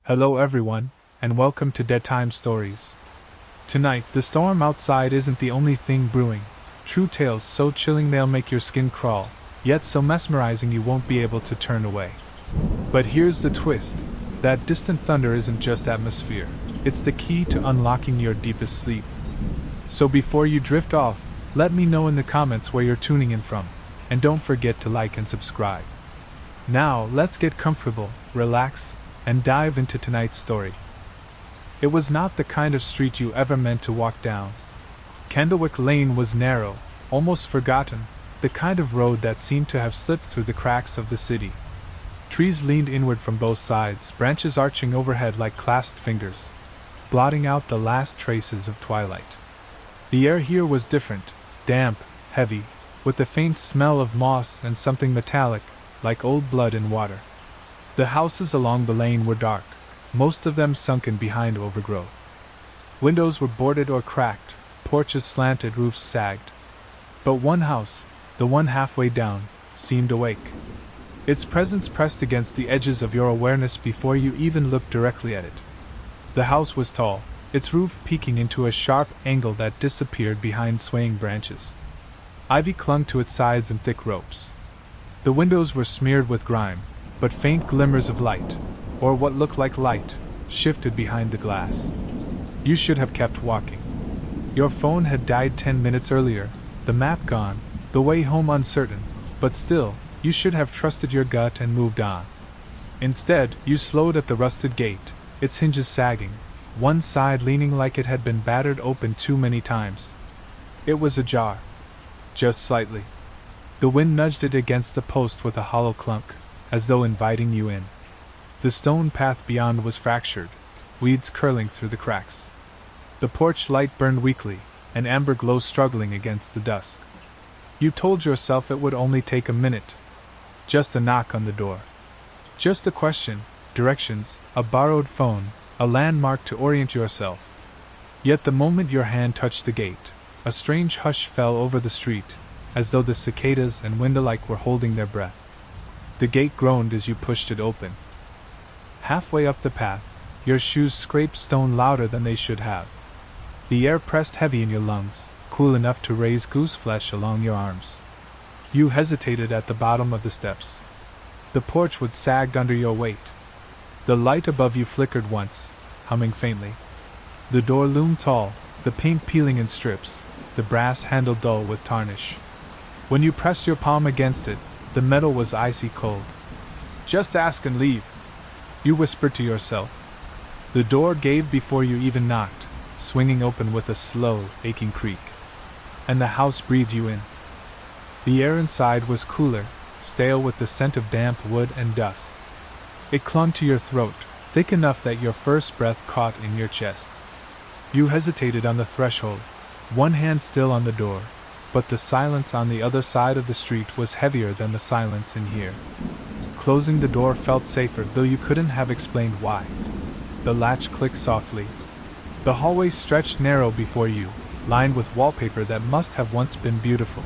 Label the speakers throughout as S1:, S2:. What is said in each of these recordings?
S1: Hello everyone, and welcome to Dead Time Stories. Tonight, the storm outside isn't the only thing brewing. True tales so chilling they'll make your skin crawl, yet so mesmerizing you won't be able to turn away. But here's the twist. That distant thunder isn't just atmosphere. It's the key to unlocking your deepest sleep. So before you drift off, let me know in the comments where you're tuning in from, and don't forget to like and subscribe. Now, let's get comfortable, relax, and dive into tonight's story. It was not the kind of street you ever meant to walk down. Candlewick Lane was narrow, almost forgotten, the kind of road that seemed to have slipped through the cracks of the city. Trees leaned inward from both sides, branches arching overhead like clasped fingers, blotting out the last traces of twilight. The air here was different, damp, heavy, with a faint smell of moss and something metallic, like old blood in water. The houses along the lane were dark, most of them sunken behind overgrowth. Windows were boarded or cracked, porches slanted, roofs sagged. But one house, the one halfway down, seemed awake. Its presence pressed against the edges of your awareness before you even looked directly at it. The house was tall, its roof peaking into a sharp angle that disappeared behind swaying branches. Ivy clung to its sides in thick ropes. The windows were smeared with grime, but faint glimmers of light, or what looked like light, shifted behind the glass. You should have kept walking. Your phone had died 10 minutes earlier, the map gone, the way home uncertain, but still, you should have trusted your gut and moved on. Instead, you slowed at the rusted gate, its hinges sagging, one side leaning like it had been battered open too many times. It was ajar. Just slightly. The wind nudged it against the post with a hollow clunk, as though inviting you in. The stone path beyond was fractured, weeds curling through the cracks. The porch light burned weakly, an amber glow struggling against the dusk. You told yourself it would only take a minute. Just a knock on the door. Just a question, directions, a borrowed phone, a landmark to orient yourself. Yet the moment your hand touched the gate, a strange hush fell over the street, as though the cicadas and wind alike were holding their breath. The gate groaned as you pushed it open. Halfway up the path, your shoes scraped stone louder than they should have. The air pressed heavy in your lungs, cool enough to raise gooseflesh along your arms. You hesitated at the bottom of the steps. The porch wood sagged under your weight. The light above you flickered once, humming faintly. The door loomed tall, the paint peeling in strips, the brass handle dull with tarnish. When you pressed your palm against it, the metal was icy cold. "Just ask and leave," you whispered to yourself. The door gave before you even knocked, swinging open with a slow, aching creak. And the house breathed you in. The air inside was cooler, stale with the scent of damp wood and dust. It clung to your throat, thick enough that your first breath caught in your chest. You hesitated on the threshold, one hand still on the door, but the silence on the other side of the street was heavier than the silence in here. Closing the door felt safer, though you couldn't have explained why. The latch clicked softly. The hallway stretched narrow before you, lined with wallpaper that must have once been beautiful.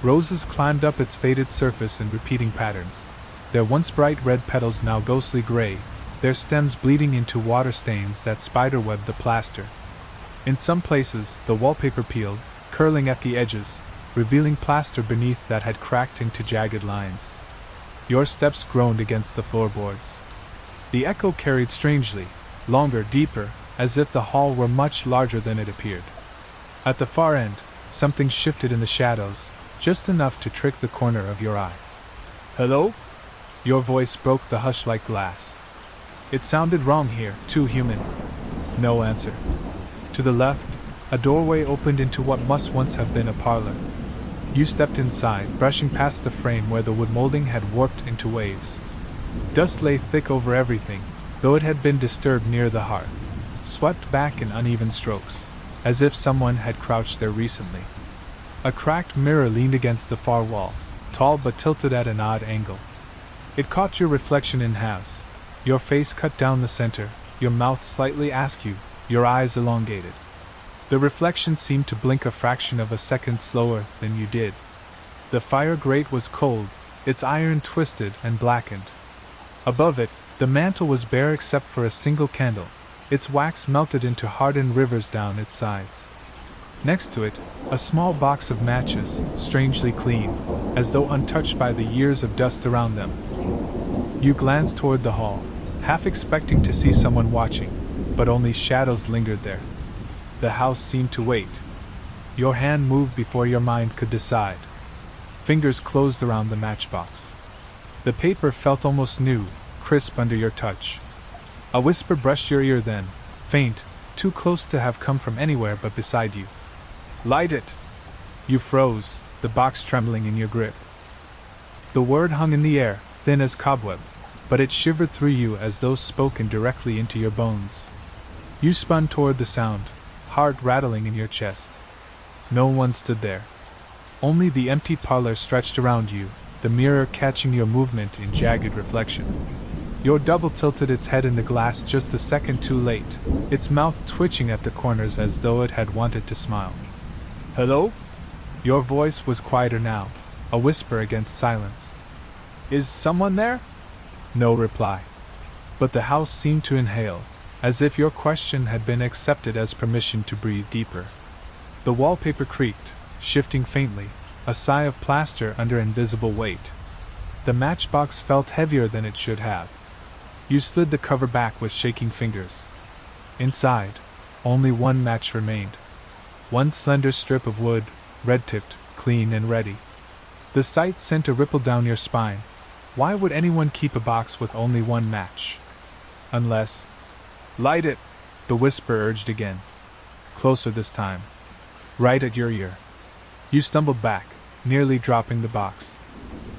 S1: Roses climbed up its faded surface in repeating patterns, their once bright red petals now ghostly gray, their stems bleeding into water stains that spiderwebbed the plaster. In some places, the wallpaper peeled, curling at the edges, revealing plaster beneath that had cracked into jagged lines. Your steps groaned against the floorboards. The echo carried strangely, longer, deeper, as if the hall were much larger than it appeared. At the far end, something shifted in the shadows, just enough to trick the corner of your eye. "Hello?" Your voice broke the hush like glass. It sounded wrong here, too human. No answer. To the left, a doorway opened into what must once have been a parlor. You stepped inside, brushing past the frame where the wood molding had warped into waves. Dust lay thick over everything, though it had been disturbed near the hearth, swept back in uneven strokes, as if someone had crouched there recently. A cracked mirror leaned against the far wall, tall but tilted at an odd angle. It caught your reflection in halves, your face cut down the center, your mouth slightly askew, your eyes elongated. The reflection seemed to blink a fraction of a second slower than you did. The fire grate was cold, its iron twisted and blackened. Above it, The mantel was bare except for a single candle, its wax melted into hardened rivers down its sides. Next to it, a small box of matches, strangely clean, as though untouched by the years of dust around them. You glanced toward the hall, half expecting to see someone watching, but only shadows lingered there. The house seemed to wait. Your hand moved before your mind could decide. Fingers closed around the matchbox. The paper felt almost new, crisp under your touch. A whisper brushed your ear then, faint, too close to have come from anywhere but beside you. "Light it!" You froze, the box trembling in your grip. The word hung in the air, thin as cobweb, but it shivered through you as though spoken directly into your bones. You spun toward the sound, heart rattling in your chest. No one stood there. Only the empty parlor stretched around you, the mirror catching your movement in jagged reflection. Your double tilted its head in the glass just a second too late, its mouth twitching at the corners as though it had wanted to smile. "Hello?" Your voice was quieter now, a whisper against silence. "Is someone there?" No reply. But the house seemed to inhale, as if your question had been accepted as permission to breathe deeper. The wallpaper creaked, shifting faintly, a sigh of plaster under invisible weight. The matchbox felt heavier than it should have. You slid the cover back with shaking fingers. Inside, only one match remained. One slender strip of wood, red-tipped, clean and ready. The sight sent a ripple down your spine. Why would anyone keep a box with only one match? Unless... "Light it!" the whisper urged again. Closer this time. Right at your ear. You stumbled back, nearly dropping the box.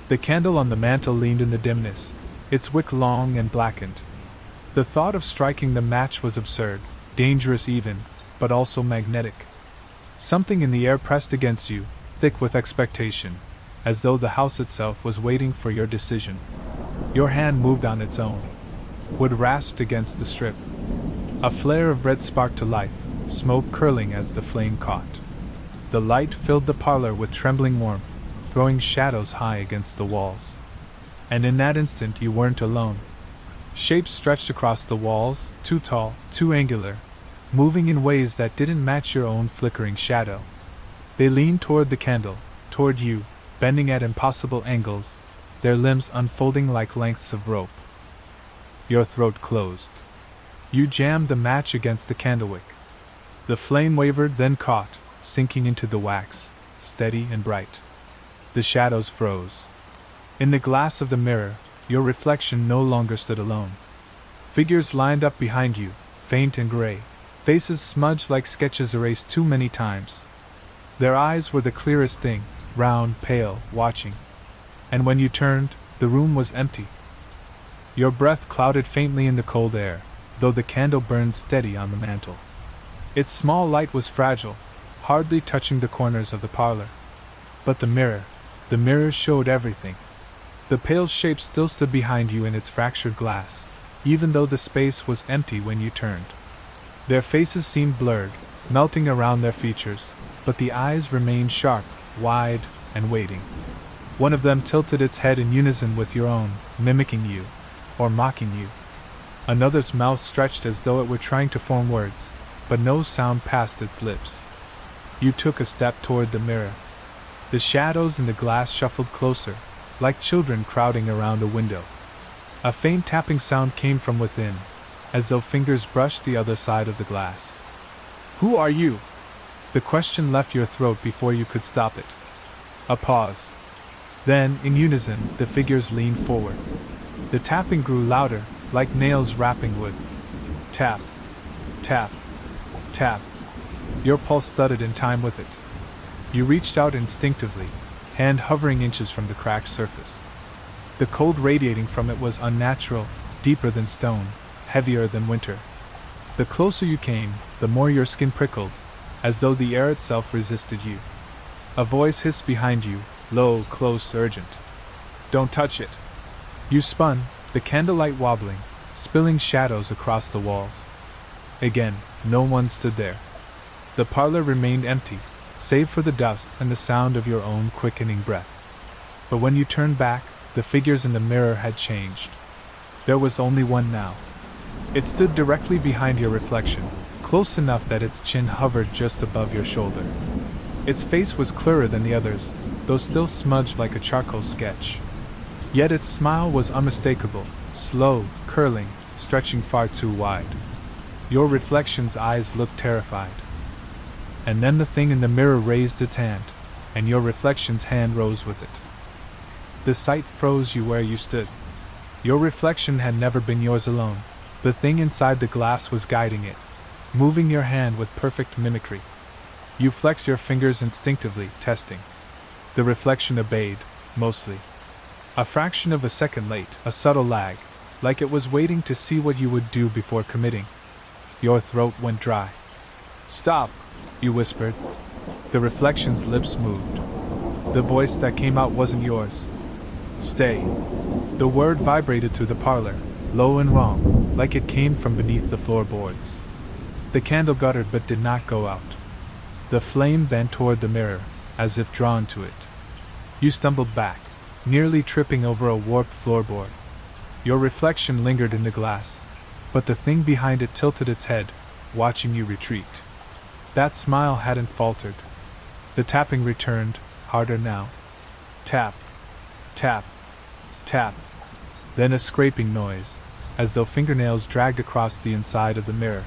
S1: The candle on the mantel leaned in the dimness, its wick long and blackened. The thought of striking the match was absurd, dangerous even, but also magnetic. Something in the air pressed against you, thick with expectation, as though the house itself was waiting for your decision. Your hand moved on its own. Wood rasped against the strip. A flare of red sparked to life, smoke curling as the flame caught. The light filled the parlor with trembling warmth, throwing shadows high against the walls. And in that instant you weren't alone. Shapes stretched across the walls, too tall, too angular, moving in ways that didn't match your own flickering shadow. They leaned toward the candle, toward you, bending at impossible angles, their limbs unfolding like lengths of rope. Your throat closed. You jammed the match against the candlewick. The flame wavered, then caught, sinking into the wax, steady and bright. The shadows froze. In the glass of the mirror, your reflection no longer stood alone. Figures lined up behind you, faint and gray, faces smudged like sketches erased too many times. Their eyes were the clearest thing, round, pale, watching. And when you turned, the room was empty. Your breath clouded faintly in the cold air, though the candle burned steady on the mantel. Its small light was fragile, hardly touching the corners of the parlor. But the mirror showed everything. The pale shape still stood behind you in its fractured glass, even though the space was empty when you turned. Their faces seemed blurred, melting around their features, but the eyes remained sharp, wide, and waiting. One of them tilted its head in unison with your own, mimicking you, or mocking you. Another's mouth stretched as though it were trying to form words, but no sound passed its lips. You took a step toward the mirror. The shadows in the glass shuffled closer, like children crowding around a window. A faint tapping sound came from within, as though fingers brushed the other side of the glass. "Who are you?" The question left your throat before you could stop it. A pause. Then, in unison, the figures leaned forward. The tapping grew louder, like nails rapping wood. Tap, tap, tap. Your pulse thudded in time with it. You reached out instinctively, hand hovering inches from the cracked surface. The cold radiating from it was unnatural, deeper than stone, heavier than winter. The closer you came, the more your skin prickled, as though the air itself resisted you. A voice hissed behind you, low, close, urgent. "Don't touch it." You spun, the candlelight wobbling, spilling shadows across the walls. Again, no one stood there. The parlor remained empty, save for the dust and the sound of your own quickening breath. But when you turned back, the figures in the mirror had changed. There was only one now. It stood directly behind your reflection, close enough that its chin hovered just above your shoulder. Its face was clearer than the others, though still smudged like a charcoal sketch. Yet its smile was unmistakable, slow, curling, stretching far too wide. Your reflection's eyes looked terrified. And then the thing in the mirror raised its hand, and your reflection's hand rose with it. The sight froze you where you stood. Your reflection had never been yours alone. The thing inside the glass was guiding it, moving your hand with perfect mimicry. You flexed your fingers instinctively, testing. The reflection obeyed, mostly. A fraction of a second late, a subtle lag, like it was waiting to see what you would do before committing. Your throat went dry. "Stop," you whispered. The reflection's lips moved. The voice that came out wasn't yours. "Stay." The word vibrated through the parlor, low and wrong, like it came from beneath the floorboards. The candle guttered but did not go out. The flame bent toward the mirror, as if drawn to it. You stumbled back, nearly tripping over a warped floorboard. Your reflection lingered in the glass, but the thing behind it tilted its head, watching you retreat. That smile hadn't faltered. The tapping returned, harder now. Tap, tap, tap. Then a scraping noise, as though fingernails dragged across the inside of the mirror.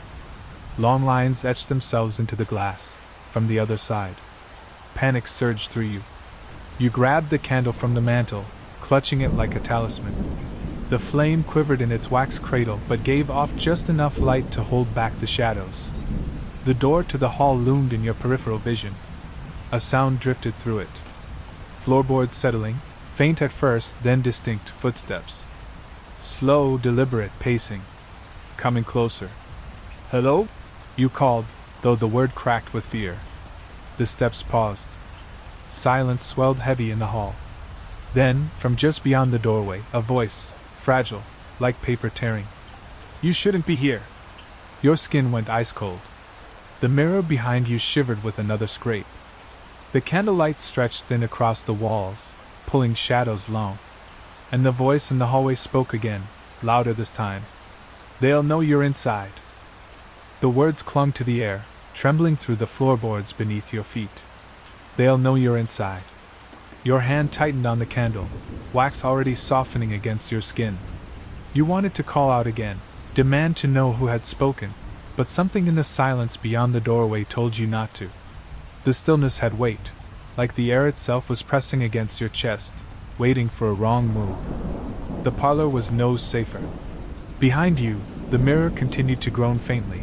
S1: Long lines etched themselves into the glass, from the other side. Panic surged through you. You grabbed the candle from the mantel, clutching it like a talisman. The flame quivered in its wax cradle but gave off just enough light to hold back the shadows. The door to the hall loomed in your peripheral vision. A sound drifted through it. Floorboards settling, faint at first, then distinct footsteps. Slow, deliberate pacing. Coming closer. "Hello?" you called, though the word cracked with fear. The steps paused. Silence swelled heavy in the hall. Then, from just beyond the doorway, a voice, fragile, like paper tearing. "You shouldn't be here." Your skin went ice cold. The mirror behind you shivered with another scrape. The candlelight stretched thin across the walls, pulling shadows long. And the voice in the hallway spoke again, louder this time. "They'll know you're inside." The words clung to the air, trembling through the floorboards beneath your feet. "They'll know you're inside." Your hand tightened on the candle, wax already softening against your skin. You wanted to call out again, demand to know who had spoken, but something in the silence beyond the doorway told you not to. The stillness had weight, like the air itself was pressing against your chest, waiting for a wrong move. The parlor was no safer. Behind you, the mirror continued to groan faintly,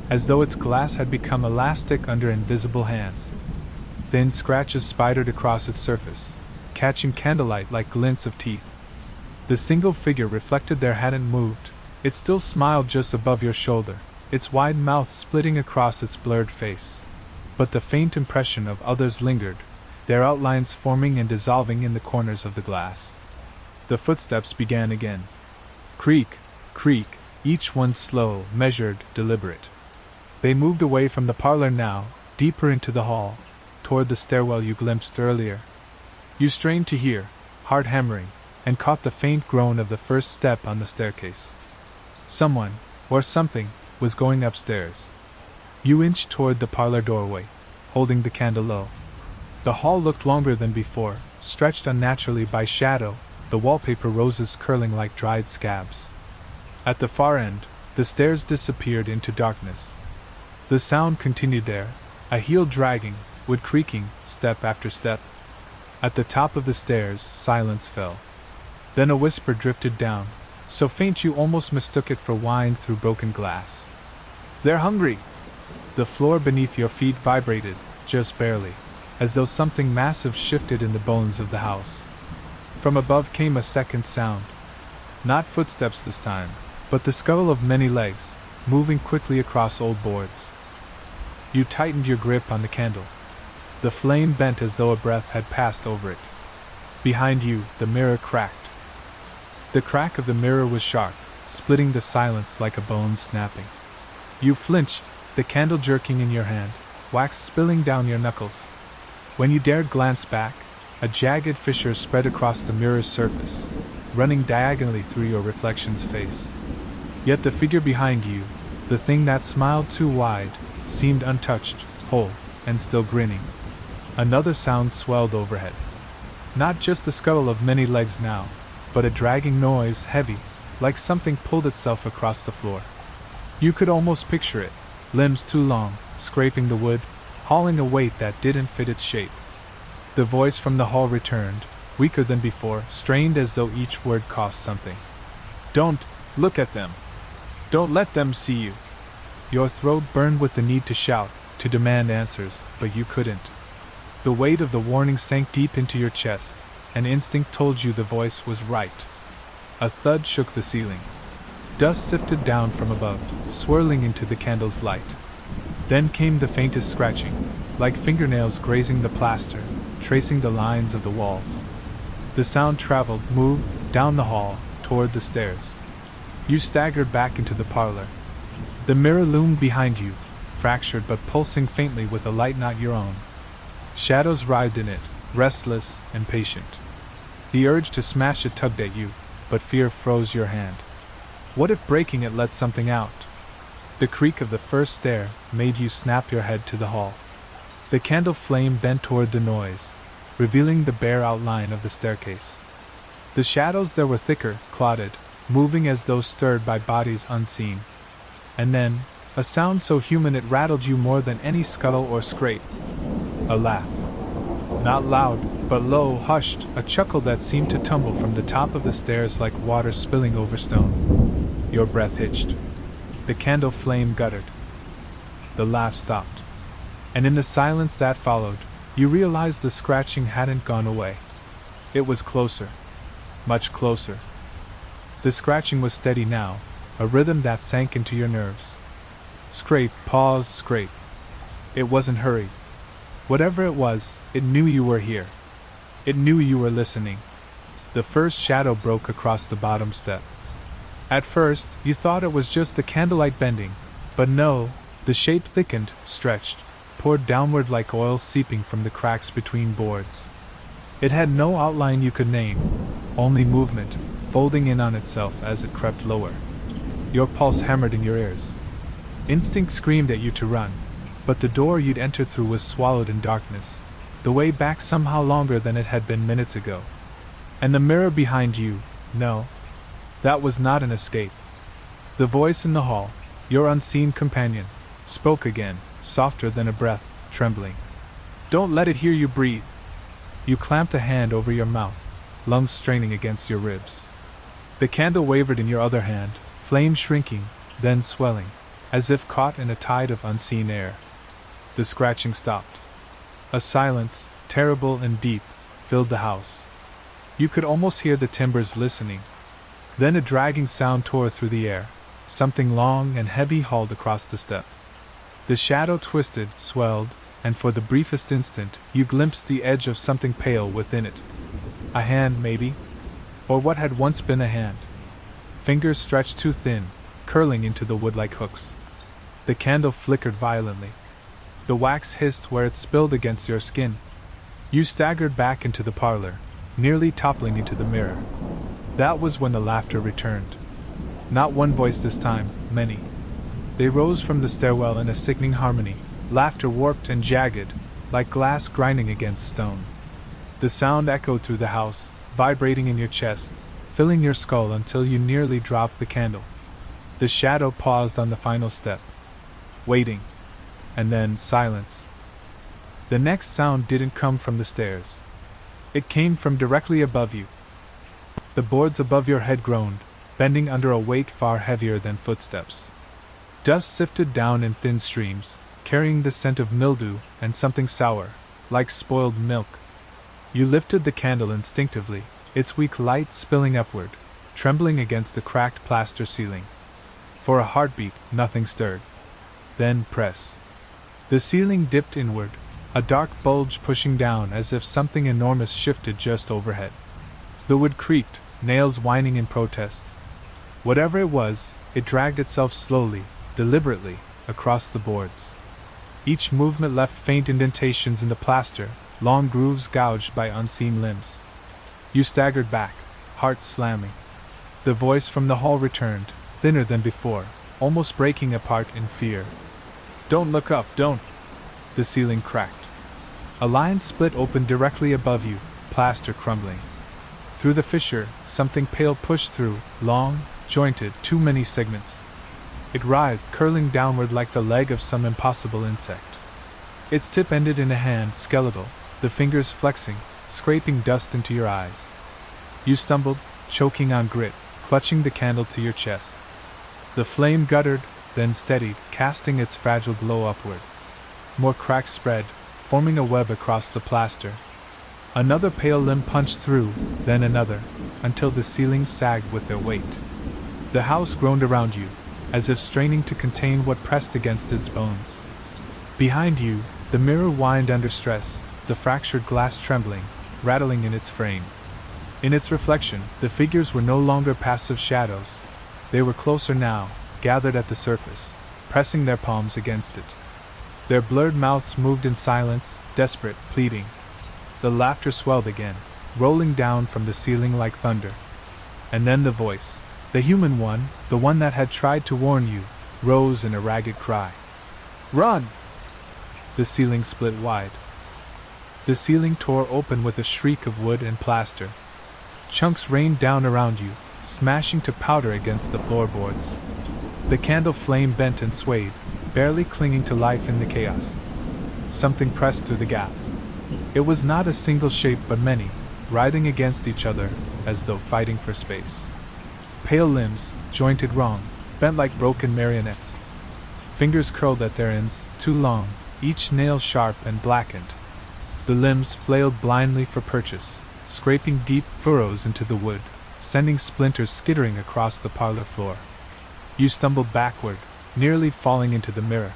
S1: as though its glass had become elastic under invisible hands. Thin scratches spidered across its surface, catching candlelight like glints of teeth. The single figure reflected there hadn't moved. It still smiled just above your shoulder, its wide mouth splitting across its blurred face. But the faint impression of others lingered, their outlines forming and dissolving in the corners of the glass. The footsteps began again. Creak, creak, each one slow, measured, deliberate. They moved away from the parlor now, deeper into the hall, toward the stairwell you glimpsed earlier. You strained to hear, heart hammering, and caught the faint groan of the first step on the staircase. Someone, or something, was going upstairs. You inched toward the parlor doorway, holding the candle low. The hall looked longer than before, stretched unnaturally by shadow, the wallpaper roses curling like dried scabs. At the far end, the stairs disappeared into darkness. The sound continued there, a heel dragging, wood creaking, step after step. At the top of the stairs, silence fell. Then a whisper drifted down, so faint you almost mistook it for whine through broken glass. "They're hungry!" The floor beneath your feet vibrated, just barely, as though something massive shifted in the bones of the house. From above came a second sound. Not footsteps this time, but the scuttle of many legs, moving quickly across old boards. You tightened your grip on the candle. The flame bent as though a breath had passed over it. Behind you, the mirror cracked. The crack of the mirror was sharp, splitting the silence like a bone snapping. You flinched, the candle jerking in your hand, wax spilling down your knuckles. When you dared glance back, a jagged fissure spread across the mirror's surface, running diagonally through your reflection's face. Yet the figure behind you, the thing that smiled too wide, seemed untouched, whole, and still grinning. Another sound swelled overhead. Not just the scuttle of many legs now, but a dragging noise, heavy, like something pulled itself across the floor. You could almost picture it, limbs too long, scraping the wood, hauling a weight that didn't fit its shape. The voice from the hall returned, weaker than before, strained as though each word cost something. "Don't look at them. Don't let them see you." Your throat burned with the need to shout, to demand answers, but you couldn't. The weight of the warning sank deep into your chest, and instinct told you the voice was right. A thud shook the ceiling. Dust sifted down from above, swirling into the candle's light. Then came the faintest scratching, like fingernails grazing the plaster, tracing the lines of the walls. The sound traveled, moved, down the hall, toward the stairs. You staggered back into the parlor. The mirror loomed behind you, fractured but pulsing faintly with a light not your own. Shadows writhed in it, restless and patient. The urge to smash it tugged at you, but fear froze your hand. What if breaking it let something out? The creak of the first stair made you snap your head to the hall. The candle flame bent toward the noise, revealing the bare outline of the staircase. The shadows there were thicker, clotted, moving as though stirred by bodies unseen. And then, a sound so human it rattled you more than any scuttle or scrape. A laugh. Not loud, but low, hushed, a chuckle that seemed to tumble from the top of the stairs like water spilling over stone. Your breath hitched. The candle flame guttered. The laugh stopped. And in the silence that followed, you realized the scratching hadn't gone away. It was closer. Much closer. The scratching was steady now, a rhythm that sank into your nerves. Scrape, pause, scrape. It wasn't hurried. Whatever it was, it knew you were here. It knew you were listening. The first shadow broke across the bottom step. At first, you thought it was just the candlelight bending, but no, the shape thickened, stretched, poured downward like oil seeping from the cracks between boards. It had no outline you could name, only movement, folding in on itself as it crept lower. Your pulse hammered in your ears. Instinct screamed at you to run, but the door you'd entered through was swallowed in darkness, the way back somehow longer than it had been minutes ago. And the mirror behind you, no, that was not an escape. The voice in the hall, your unseen companion, spoke again, softer than a breath, trembling. "Don't let it hear you breathe." You clamped a hand over your mouth, lungs straining against your ribs. The candle wavered in your other hand, flame shrinking, then swelling, as if caught in a tide of unseen air. The scratching stopped. A silence, terrible and deep, filled the house. You could almost hear the timbers listening. Then a dragging sound tore through the air, something long and heavy hauled across the step. The shadow twisted, swelled, and for the briefest instant, you glimpsed the edge of something pale within it. A hand, maybe? Or what had once been a hand. Fingers stretched too thin, curling into the wood like hooks. The candle flickered violently. The wax hissed where it spilled against your skin. You staggered back into the parlor, nearly toppling into the mirror. That was when the laughter returned. Not one voice this time, many. They rose from the stairwell in a sickening harmony, laughter warped and jagged, like glass grinding against stone. The sound echoed through the house, vibrating in your chest, filling your skull until you nearly dropped the candle. The shadow paused on the final step, waiting, and then silence. The next sound didn't come from the stairs. It came from directly above you. The boards above your head groaned, bending under a weight far heavier than footsteps. Dust sifted down in thin streams, carrying the scent of mildew and something sour, like spoiled milk. You lifted the candle instinctively, its weak light spilling upward, trembling against the cracked plaster ceiling. For a heartbeat, nothing stirred. Then press. The ceiling dipped inward, a dark bulge pushing down as if something enormous shifted just overhead. The wood creaked, nails whining in protest. Whatever it was, it dragged itself slowly, deliberately, across the boards. Each movement left faint indentations in the plaster, long grooves gouged by unseen limbs. You staggered back. heart slamming. The voice from the hall returned, thinner than before, almost breaking apart in fear. "Don't look up, don't!" The ceiling cracked. A line split open directly above you, plaster crumbling. Through the fissure, something pale pushed through, long, jointed, too many segments. It writhed, curling downward like the leg of some impossible insect. Its tip ended in a hand, skeletal, the fingers flexing, scraping dust into your eyes. You stumbled, choking on grit, clutching the candle to your chest. The flame guttered, then steadied, casting its fragile glow upward. More cracks spread, forming a web across the plaster. Another pale limb punched through, then another, until the ceiling sagged with their weight. The house groaned around you, as if straining to contain what pressed against its bones. Behind you, the mirror whined under stress, the fractured glass trembling, rattling in its frame. In its reflection, the figures were no longer passive shadows. They were closer now, gathered at the surface, pressing their palms against it. Their blurred mouths moved in silence, desperate, pleading. The laughter swelled again, rolling down from the ceiling like thunder. And then the voice, the human one, the one that had tried to warn you, rose in a ragged cry. "Run!" The ceiling split wide. The ceiling tore open with a shriek of wood and plaster. Chunks rained down around you, smashing to powder against the floorboards. The candle flame bent and swayed, barely clinging to life in the chaos. Something pressed through the gap. It was not a single shape but many, writhing against each other, as though fighting for space. Pale limbs, jointed wrong, bent like broken marionettes. Fingers curled at their ends, too long, each nail sharp and blackened. The limbs flailed blindly for purchase, scraping deep furrows into the wood, sending splinters skittering across the parlor floor. You stumbled backward, nearly falling into the mirror.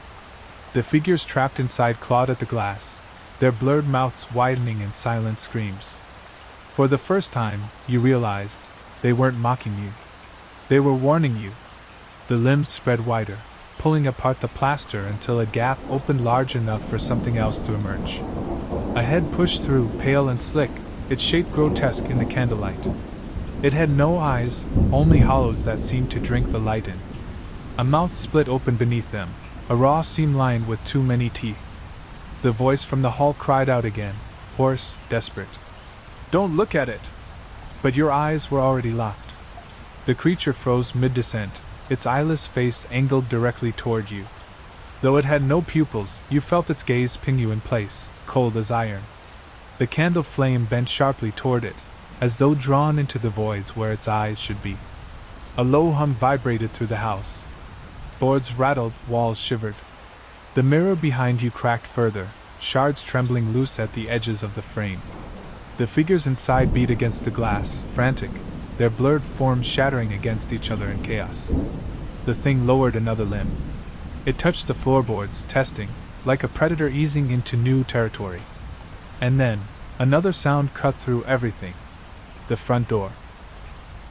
S1: The figures trapped inside clawed at the glass, their blurred mouths widening in silent screams. For the first time, you realized, they weren't mocking you. They were warning you. The limbs spread wider, pulling apart the plaster until a gap opened large enough for something else to emerge. A head pushed through, pale and slick, its shape grotesque in the candlelight. It had no eyes, only hollows that seemed to drink the light in. A mouth split open beneath them, a raw seam lined with too many teeth. The voice from the hall cried out again, hoarse, desperate. "Don't look at it!" But your eyes were already locked. The creature froze mid-descent, its eyeless face angled directly toward you. Though it had no pupils, you felt its gaze pin you in place, cold as iron. The candle flame bent sharply toward it, as though drawn into the voids where its eyes should be. A low hum vibrated through the house. Boards rattled, walls shivered. The mirror behind you cracked further, shards trembling loose at the edges of the frame. The figures inside beat against the glass, frantic, their blurred forms shattering against each other in chaos. The thing lowered another limb. It touched the floorboards, testing, like a predator easing into new territory. And then, another sound cut through everything. The front door.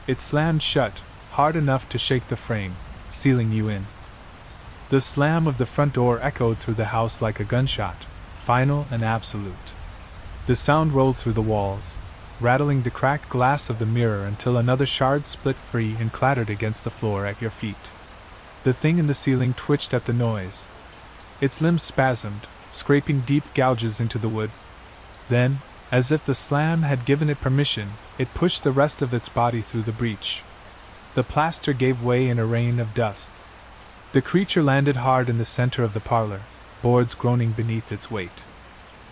S1: It slammed shut, hard enough to shake the frame, sealing you in. The slam of the front door echoed through the house like a gunshot, final and absolute. The sound rolled through the walls, rattling the cracked glass of the mirror until another shard split free and clattered against the floor at your feet. The thing in the ceiling twitched at the noise. Its limbs spasmed, scraping deep gouges into the wood. Then, as if the slam had given it permission, it pushed the rest of its body through the breach. The plaster gave way in a rain of dust. The creature landed hard in the center of the parlor, boards groaning beneath its weight.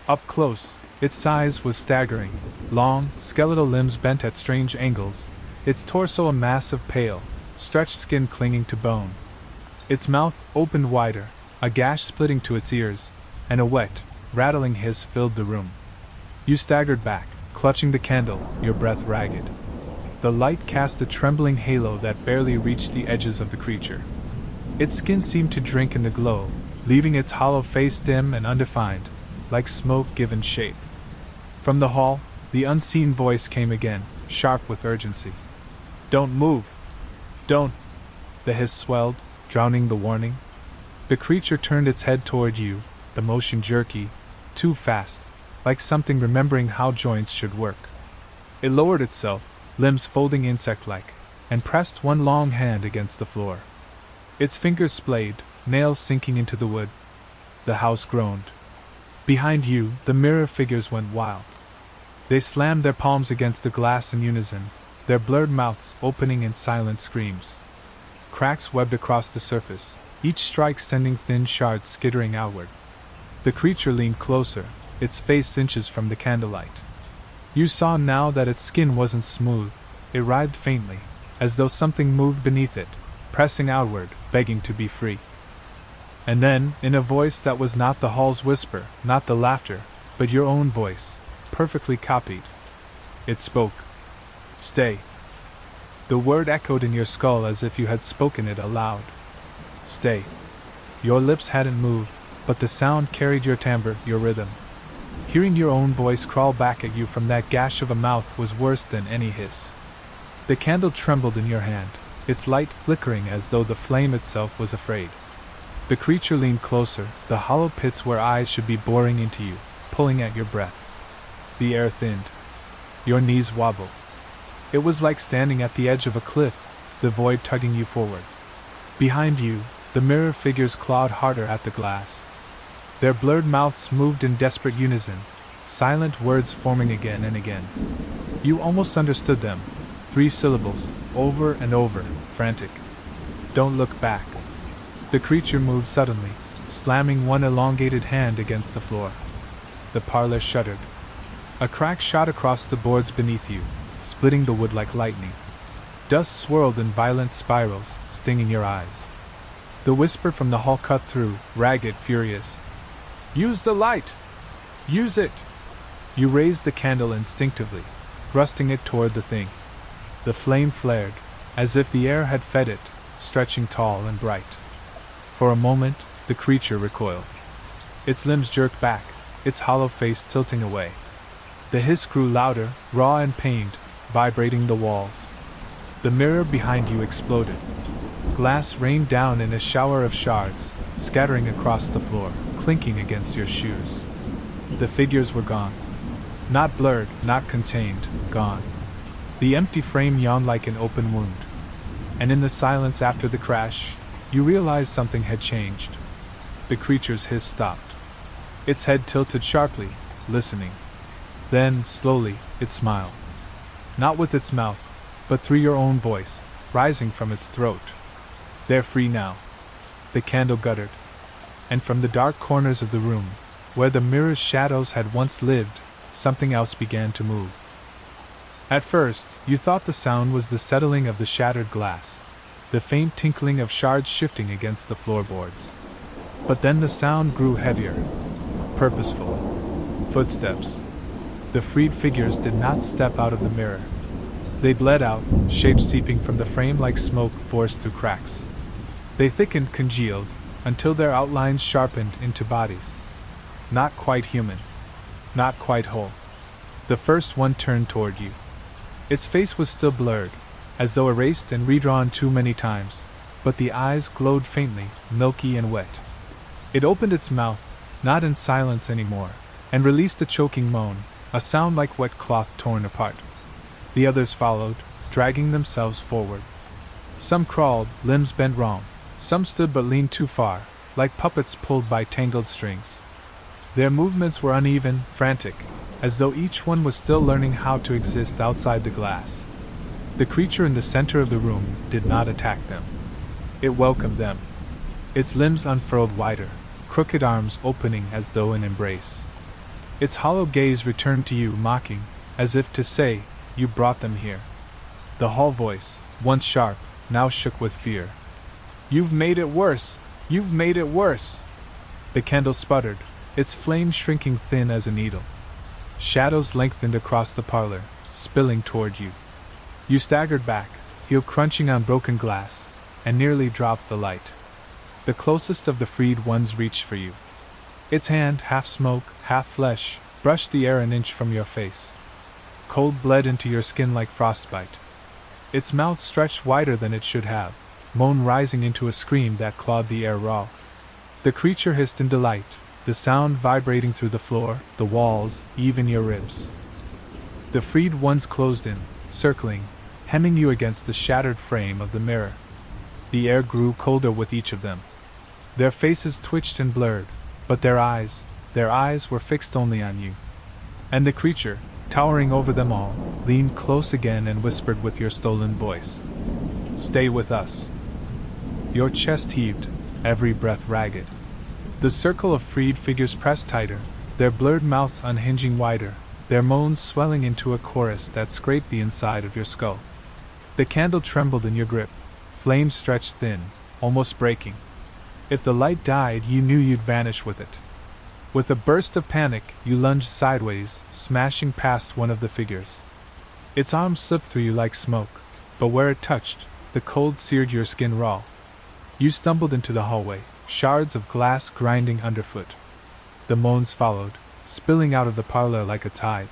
S1: Up close, its size was staggering, long, skeletal limbs bent at strange angles, its torso a mass of pale, stretched skin clinging to bone. Its mouth opened wider, a gash splitting to its ears, and a wet, rattling hiss filled the room. You staggered back, clutching the candle, your breath ragged. The light cast a trembling halo that barely reached the edges of the creature. Its skin seemed to drink in the glow, leaving its hollow face dim and undefined, like smoke given shape. From the hall, the unseen voice came again, sharp with urgency. "Don't move! Don't!" The hiss swelled, drowning the warning. The creature turned its head toward you, the motion jerky, too fast, like something remembering how joints should work. It lowered itself, limbs folding insect-like, and pressed one long hand against the floor. Its fingers splayed, nails sinking into the wood. The house groaned. Behind you, the mirror figures went wild. They slammed their palms against the glass in unison, their blurred mouths opening in silent screams. Cracks webbed across the surface, each strike sending thin shards skittering outward. The creature leaned closer, its face inches from the candlelight. You saw now that its skin wasn't smooth, it writhed faintly, as though something moved beneath it, pressing outward, begging to be free. And then, in a voice that was not the hall's whisper, not the laughter, but your own voice, perfectly copied, it spoke. Stay. The word echoed in your skull as if you had spoken it aloud. Stay. Your lips hadn't moved, but the sound carried your timbre, your rhythm. Hearing your own voice crawl back at you from that gash of a mouth was worse than any hiss. The candle trembled in your hand, its light flickering as though the flame itself was afraid. The creature leaned closer, the hollow pits where eyes should be boring into you, pulling at your breath. The air thinned. Your knees wobbled. It was like standing at the edge of a cliff, the void tugging you forward. Behind you, the mirror figures clawed harder at the glass. Their blurred mouths moved in desperate unison, silent words forming again and again. You almost understood them, 3 syllables, over and over, frantic. Don't look back. The creature moved suddenly, slamming one elongated hand against the floor. The parlor shuddered. A crack shot across the boards beneath you, splitting the wood like lightning. Dust swirled in violent spirals, stinging your eyes. The whisper from the hall cut through, ragged, furious. Use the light! Use it! You raised the candle instinctively, thrusting it toward the thing. The flame flared, as if the air had fed it, stretching tall and bright. For a moment, the creature recoiled. Its limbs jerked back, its hollow face tilting away. The hiss grew louder, raw and pained, vibrating the walls. The mirror behind you exploded. Glass rained down in a shower of shards, scattering across the floor, clinking against your shoes. The figures were gone. Not blurred, not contained, gone. The empty frame yawned like an open wound. And in the silence after the crash, you realized something had changed. The creature's hiss stopped. Its head tilted sharply, listening. Then, slowly, it smiled. Not with its mouth, but through your own voice, rising from its throat. They're free now. The candle guttered. And from the dark corners of the room, where the mirror's shadows had once lived, something else began to move. At first, you thought the sound was the settling of the shattered glass, the faint tinkling of shards shifting against the floorboards. But then the sound grew heavier, purposeful. Footsteps. The freed figures did not step out of the mirror. They bled out, shapes seeping from the frame like smoke forced through cracks. They thickened, congealed, until their outlines sharpened into bodies. Not quite human. Not quite whole. The first one turned toward you. Its face was still blurred, as though erased and redrawn too many times, but the eyes glowed faintly, milky and wet. It opened its mouth, not in silence anymore, and released a choking moan, a sound like wet cloth torn apart. The others followed, dragging themselves forward. Some crawled, limbs bent wrong. Some stood but leaned too far, like puppets pulled by tangled strings. Their movements were uneven, frantic, as though each one was still learning how to exist outside the glass. The creature in the center of the room did not attack them. It welcomed them. Its limbs unfurled wider, crooked arms opening as though in embrace. Its hollow gaze returned to you, mocking, as if to say, "You brought them here." The hall voice, once sharp, now shook with fear. "You've made it worse! You've made it worse!" The candle sputtered, its flame shrinking thin as a needle. Shadows lengthened across the parlor, spilling toward you. You staggered back, heel crunching on broken glass, and nearly dropped the light. The closest of the freed ones reached for you. Its hand, half smoke, half flesh, brushed the air an inch from your face. Cold bled into your skin like frostbite. Its mouth stretched wider than it should have, moan rising into a scream that clawed the air raw. The creature hissed in delight, the sound vibrating through the floor, the walls, even your ribs. The freed ones closed in, circling, hemming you against the shattered frame of the mirror. The air grew colder with each of them. Their faces twitched and blurred, but their eyes were fixed only on you. And the creature, towering over them all, leaned close again and whispered with your stolen voice. "Stay with us." Your chest heaved, every breath ragged. The circle of freed figures pressed tighter, their blurred mouths unhinging wider, their moans swelling into a chorus that scraped the inside of your skull. The candle trembled in your grip, flames stretched thin, almost breaking. If the light died, you knew you'd vanish with it. With a burst of panic, you lunged sideways, smashing past one of the figures. Its arm slipped through you like smoke, but where it touched, the cold seared your skin raw. You stumbled into the hallway, shards of glass grinding underfoot. The moans followed, spilling out of the parlor like a tide.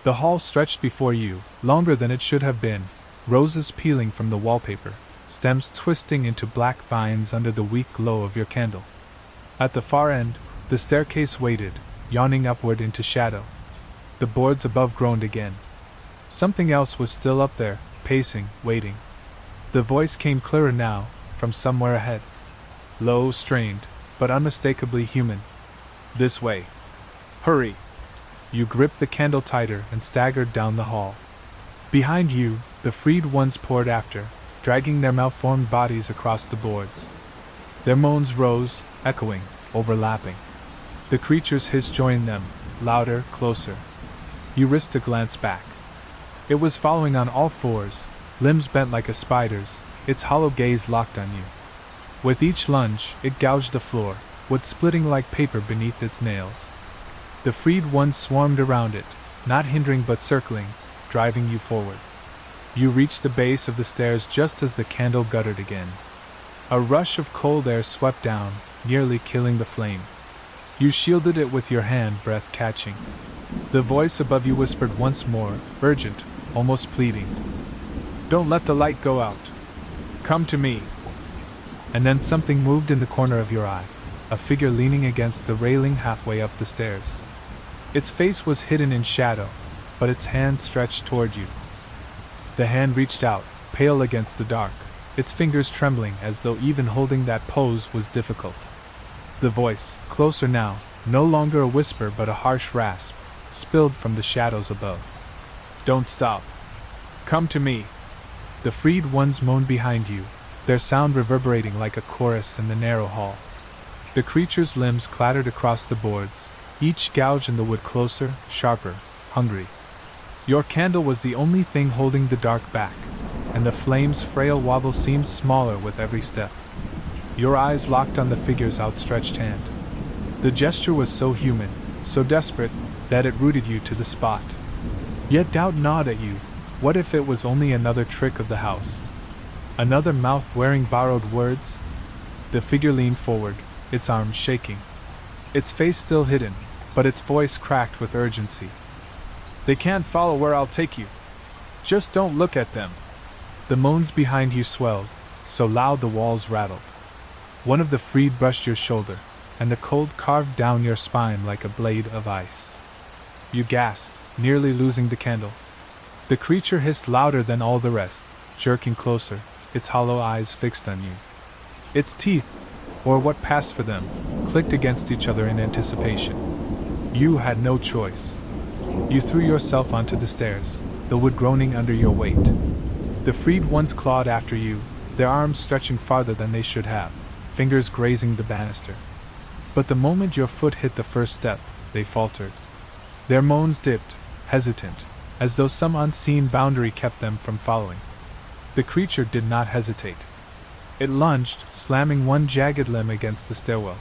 S1: The hall stretched before you, longer than it should have been, roses peeling from the wallpaper, stems twisting into black vines under the weak glow of your candle. At the far end, the staircase waited, yawning upward into shadow. The boards above groaned again. Something else was still up there, pacing, waiting. The voice came clearer now, from somewhere ahead. Low, strained, but unmistakably human. "This way. Hurry!" You gripped the candle tighter and staggered down the hall. Behind you, the freed ones poured after, dragging their malformed bodies across the boards. Their moans rose, echoing, overlapping. The creature's hiss joined them, louder, closer. You risked a glance back. It was following on all fours, limbs bent like a spider's, its hollow gaze locked on you. With each lunge, it gouged the floor, wood splitting like paper beneath its nails. The freed ones swarmed around it, not hindering but circling, driving you forward. You reached the base of the stairs just as the candle guttered again. A rush of cold air swept down, nearly killing the flame. You shielded it with your hand, breath catching. The voice above you whispered once more, urgent, almost pleading. "Don't let the light go out. Come to me." And then something moved in the corner of your eye, a figure leaning against the railing halfway up the stairs. Its face was hidden in shadow, but its hand stretched toward you. The hand reached out, pale against the dark, its fingers trembling as though even holding that pose was difficult. The voice, closer now, no longer a whisper but a harsh rasp, spilled from the shadows above. "Don't stop. Come to me." The freed ones moaned behind you, their sound reverberating like a chorus in the narrow hall. The creature's limbs clattered across the boards, each gouge in the wood closer, sharper, hungry. Your candle was the only thing holding the dark back, and the flame's frail wobble seemed smaller with every step. Your eyes locked on the figure's outstretched hand. The gesture was so human, so desperate, that it rooted you to the spot. Yet doubt gnawed at you. What if it was only another trick of the house? Another mouth wearing borrowed words? The figure leaned forward, its arms shaking. Its face still hidden, but its voice cracked with urgency. "They can't follow where I'll take you. Just don't look at them." The moans behind you swelled, so loud the walls rattled. One of the freed brushed your shoulder, and the cold carved down your spine like a blade of ice. You gasped, nearly losing the candle. The creature hissed louder than all the rest, jerking closer, its hollow eyes fixed on you. Its teeth, or what passed for them, clicked against each other in anticipation. You had no choice. You threw yourself onto the stairs, the wood groaning under your weight. The freed ones clawed after you, their arms stretching farther than they should have, fingers grazing the banister. But the moment your foot hit the first step, they faltered. Their moans dipped, hesitant, as though some unseen boundary kept them from following. The creature did not hesitate. It lunged, slamming one jagged limb against the stairwell.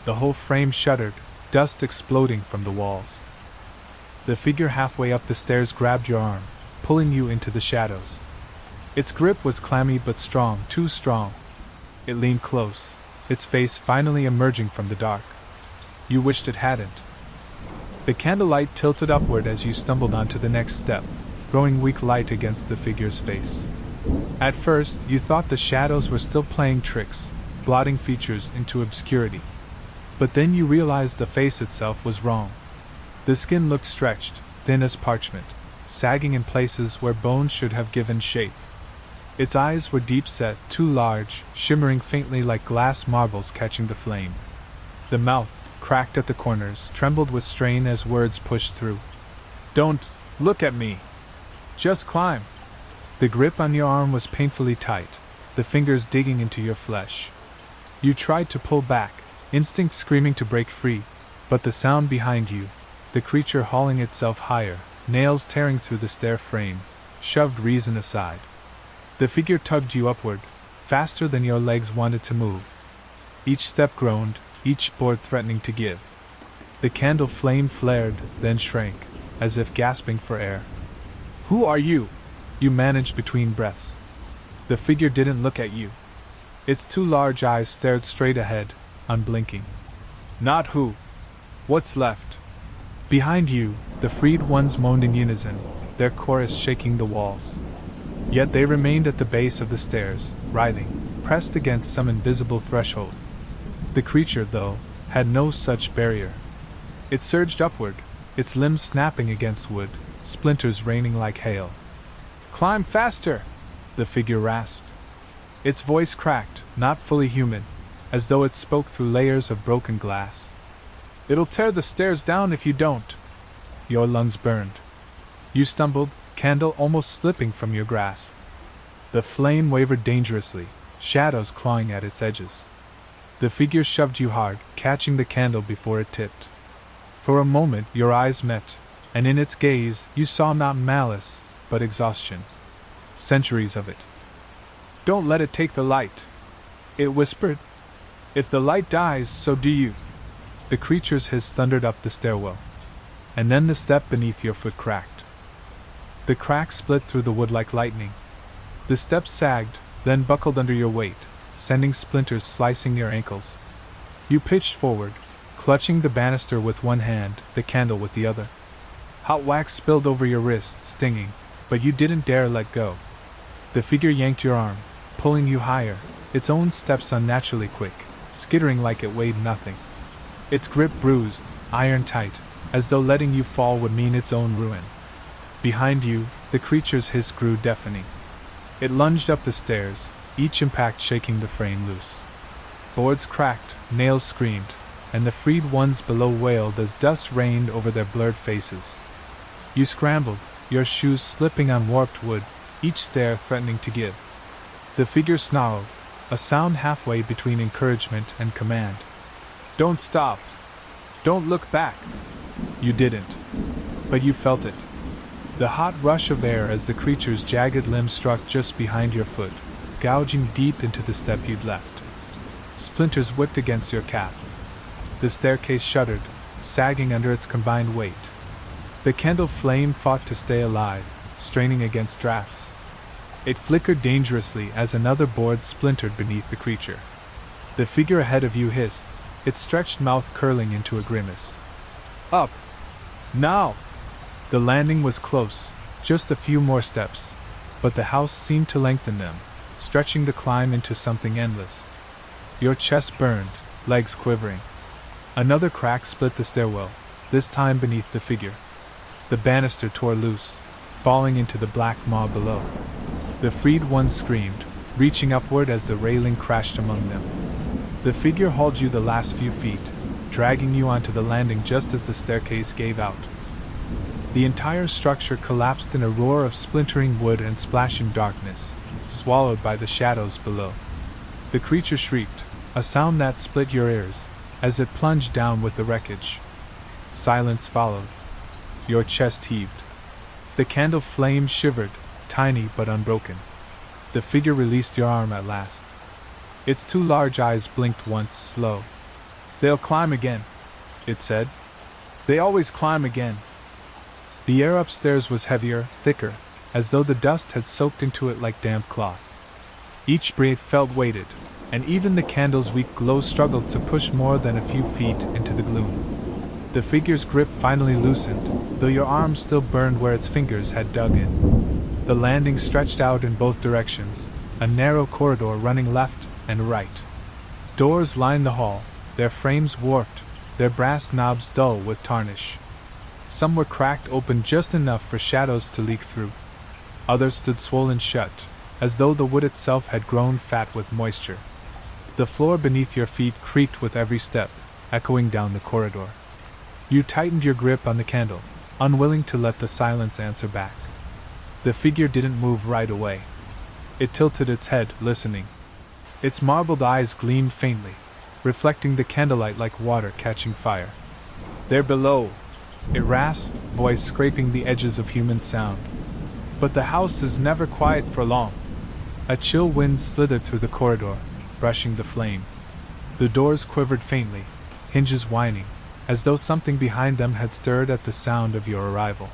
S1: The whole frame shuddered, dust exploding from the walls. The figure halfway up the stairs grabbed your arm, pulling you into the shadows. Its grip was clammy but strong, too strong. It leaned close, its face finally emerging from the dark. You wished it hadn't. The candlelight tilted upward as you stumbled onto the next step, throwing weak light against the figure's face. At first, you thought the shadows were still playing tricks, blotting features into obscurity. But then you realized the face itself was wrong. The skin looked stretched, thin as parchment, sagging in places where bones should have given shape. Its eyes were deep-set, too large, shimmering faintly like glass marbles catching the flame. The mouth, cracked at the corners, trembled with strain as words pushed through. "Don't look at me! Just climb!" The grip on your arm was painfully tight, the fingers digging into your flesh. You tried to pull back, instinct screaming to break free, but the sound behind you, the creature hauling itself higher, nails tearing through the stair frame, shoved reason aside. The figure tugged you upward, faster than your legs wanted to move. Each step groaned, each board threatening to give. The candle flame flared, then shrank, as if gasping for air. "Who are you?" you managed between breaths. The figure didn't look at you. Its two large eyes stared straight ahead, unblinking. "Not who. What's left?" Behind you, the freed ones moaned in unison, their chorus shaking the walls. Yet they remained at the base of the stairs, writhing, pressed against some invisible threshold. The creature, though, had no such barrier. It surged upward, its limbs snapping against wood, splinters raining like hail. "Climb faster!" the figure rasped. Its voice cracked, not fully human, as though it spoke through layers of broken glass. "It'll tear the stairs down if you don't." Your lungs burned. You stumbled, candle almost slipping from your grasp. The flame wavered dangerously, shadows clawing at its edges. The figure shoved you hard, catching the candle before it tipped. For a moment your eyes met, and in its gaze you saw not malice, but exhaustion. Centuries of it. "Don't let it take the light," it whispered. "If the light dies, so do you." The creature's hiss thundered up the stairwell. And then the step beneath your foot cracked. The crack split through the wood like lightning. The step sagged, then buckled under your weight, sending splinters slicing your ankles. You pitched forward, clutching the banister with one hand, the candle with the other. Hot wax spilled over your wrist, stinging, but you didn't dare let go. The figure yanked your arm, pulling you higher, its own steps unnaturally quick, skittering like it weighed nothing. Its grip bruised, iron tight, as though letting you fall would mean its own ruin. Behind you, the creature's hiss grew deafening. It lunged up the stairs, each impact shaking the frame loose. Boards cracked, nails screamed, and the freed ones below wailed as dust rained over their blurred faces. You scrambled, your shoes slipping on warped wood, each stair threatening to give. The figure snarled, a sound halfway between encouragement and command. "Don't stop! Don't look back!" You didn't. But you felt it. The hot rush of air as the creature's jagged limb struck just behind your foot, gouging deep into the step you'd left. Splinters whipped against your calf. The staircase shuddered, sagging under its combined weight. The candle flame fought to stay alive, straining against drafts. It flickered dangerously as another board splintered beneath the creature. The figure ahead of you hissed, its stretched mouth curling into a grimace. "Up! Now!" The landing was close, just a few more steps, but the house seemed to lengthen them, stretching the climb into something endless. Your chest burned, legs quivering. Another crack split the stairwell, this time beneath the figure. The banister tore loose, falling into the black maw below. The freed ones screamed, reaching upward as the railing crashed among them. The figure hauled you the last few feet, dragging you onto the landing just as the staircase gave out. The entire structure collapsed in a roar of splintering wood and splashing darkness, swallowed by the shadows below. The creature shrieked, a sound that split your ears, as it plunged down with the wreckage. Silence followed. Your chest heaved. The candle flame shivered, tiny but unbroken. The figure released your arm at last. Its two large eyes blinked once, slow. "They'll climb again," it said. "They always climb again." The air upstairs was heavier, thicker, as though the dust had soaked into it like damp cloth. Each breath felt weighted, and even the candle's weak glow struggled to push more than a few feet into the gloom. The figure's grip finally loosened, though your arm still burned where its fingers had dug in. The landing stretched out in both directions, a narrow corridor running left and right. Doors lined the hall, their frames warped, their brass knobs dull with tarnish. Some were cracked open just enough for shadows to leak through. Others stood swollen shut, as though the wood itself had grown fat with moisture. The floor beneath your feet creaked with every step, echoing down the corridor. You tightened your grip on the candle, unwilling to let the silence answer back. The figure didn't move right away. It tilted its head, listening. Its marbled eyes gleamed faintly, reflecting the candlelight like water catching fire. "They're below," it rasped, voice scraping the edges of human sound. But the house is never quiet for long. A chill wind slithered through the corridor, brushing the flame. The doors quivered faintly, hinges whining, as though something behind them had stirred at the sound of your arrival.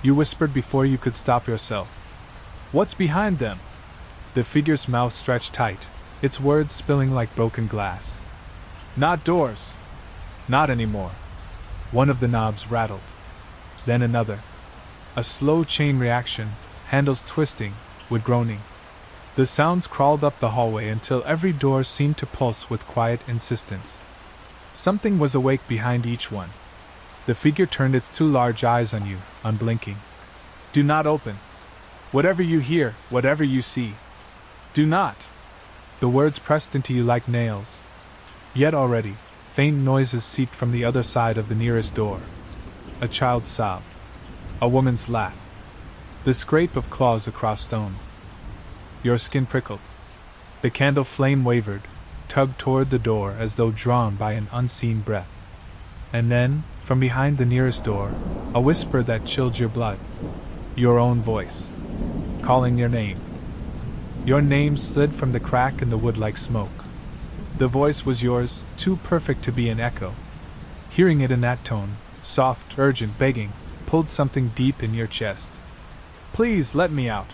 S1: You whispered before you could stop yourself. "What's behind them?" The figure's mouth stretched tight, its words spilling like broken glass. "Not doors. Not anymore." One of the knobs rattled. Then another. A slow chain reaction, handles twisting, wood groaning. The sounds crawled up the hallway until every door seemed to pulse with quiet insistence. Something was awake behind each one. The figure turned its two large eyes on you, unblinking. "Do not open. Whatever you hear, whatever you see. Do not." The words pressed into you like nails. Yet already, faint noises seeped from the other side of the nearest door. A child's sob. A woman's laugh. The scrape of claws across stone. Your skin prickled. The candle flame wavered, tugged toward the door as though drawn by an unseen breath. And then, from behind the nearest door, a whisper that chilled your blood. Your own voice. Calling your name. Your name slid from the crack in the wood like smoke. The voice was yours, too perfect to be an echo. Hearing it in that tone, soft, urgent, begging, pulled something deep in your chest. "Please let me out."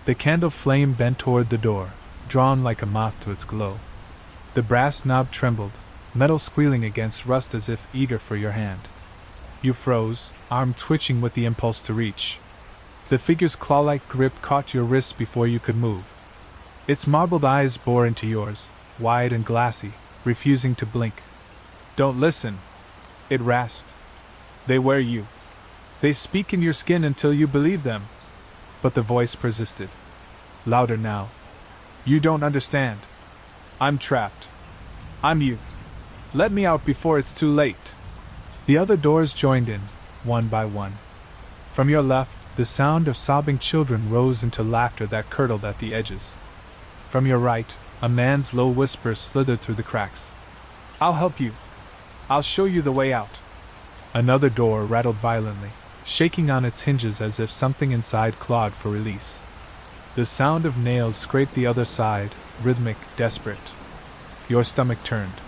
S1: The candle flame bent toward the door, drawn like a moth to its glow. The brass knob trembled, metal squealing against rust as if eager for your hand. You froze, arm twitching with the impulse to reach. The figure's claw-like grip caught your wrist before you could move. Its marbled eyes bore into yours, wide and glassy, refusing to blink. "Don't listen," it rasped. "They wear you. They speak in your skin until you believe them." But the voice persisted. Louder now. "You don't understand. I'm trapped. I'm you. Let me out before it's too late." The other doors joined in, one by one. From your left, the sound of sobbing children rose into laughter that curdled at the edges. From your right, a man's low whisper slithered through the cracks. "I'll help you. I'll show you the way out." Another door rattled violently, shaking on its hinges as if something inside clawed for release. The sound of nails scraped the other side, rhythmic, desperate. Your stomach turned.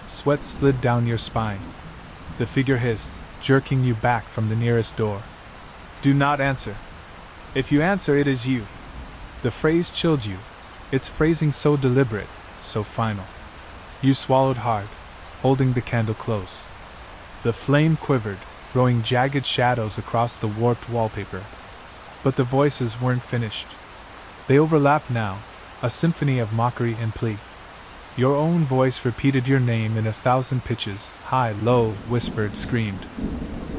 S1: Sweat slid down your spine. The figure hissed, jerking you back from the nearest door. "Do not answer. If you answer, it is you." The phrase chilled you, its phrasing so deliberate, so final. You swallowed hard, holding the candle close. The flame quivered, throwing jagged shadows across the warped wallpaper. But the voices weren't finished. They overlapped now, a symphony of mockery and plea. Your own voice repeated your name in 1,000 pitches, high, low, whispered, screamed.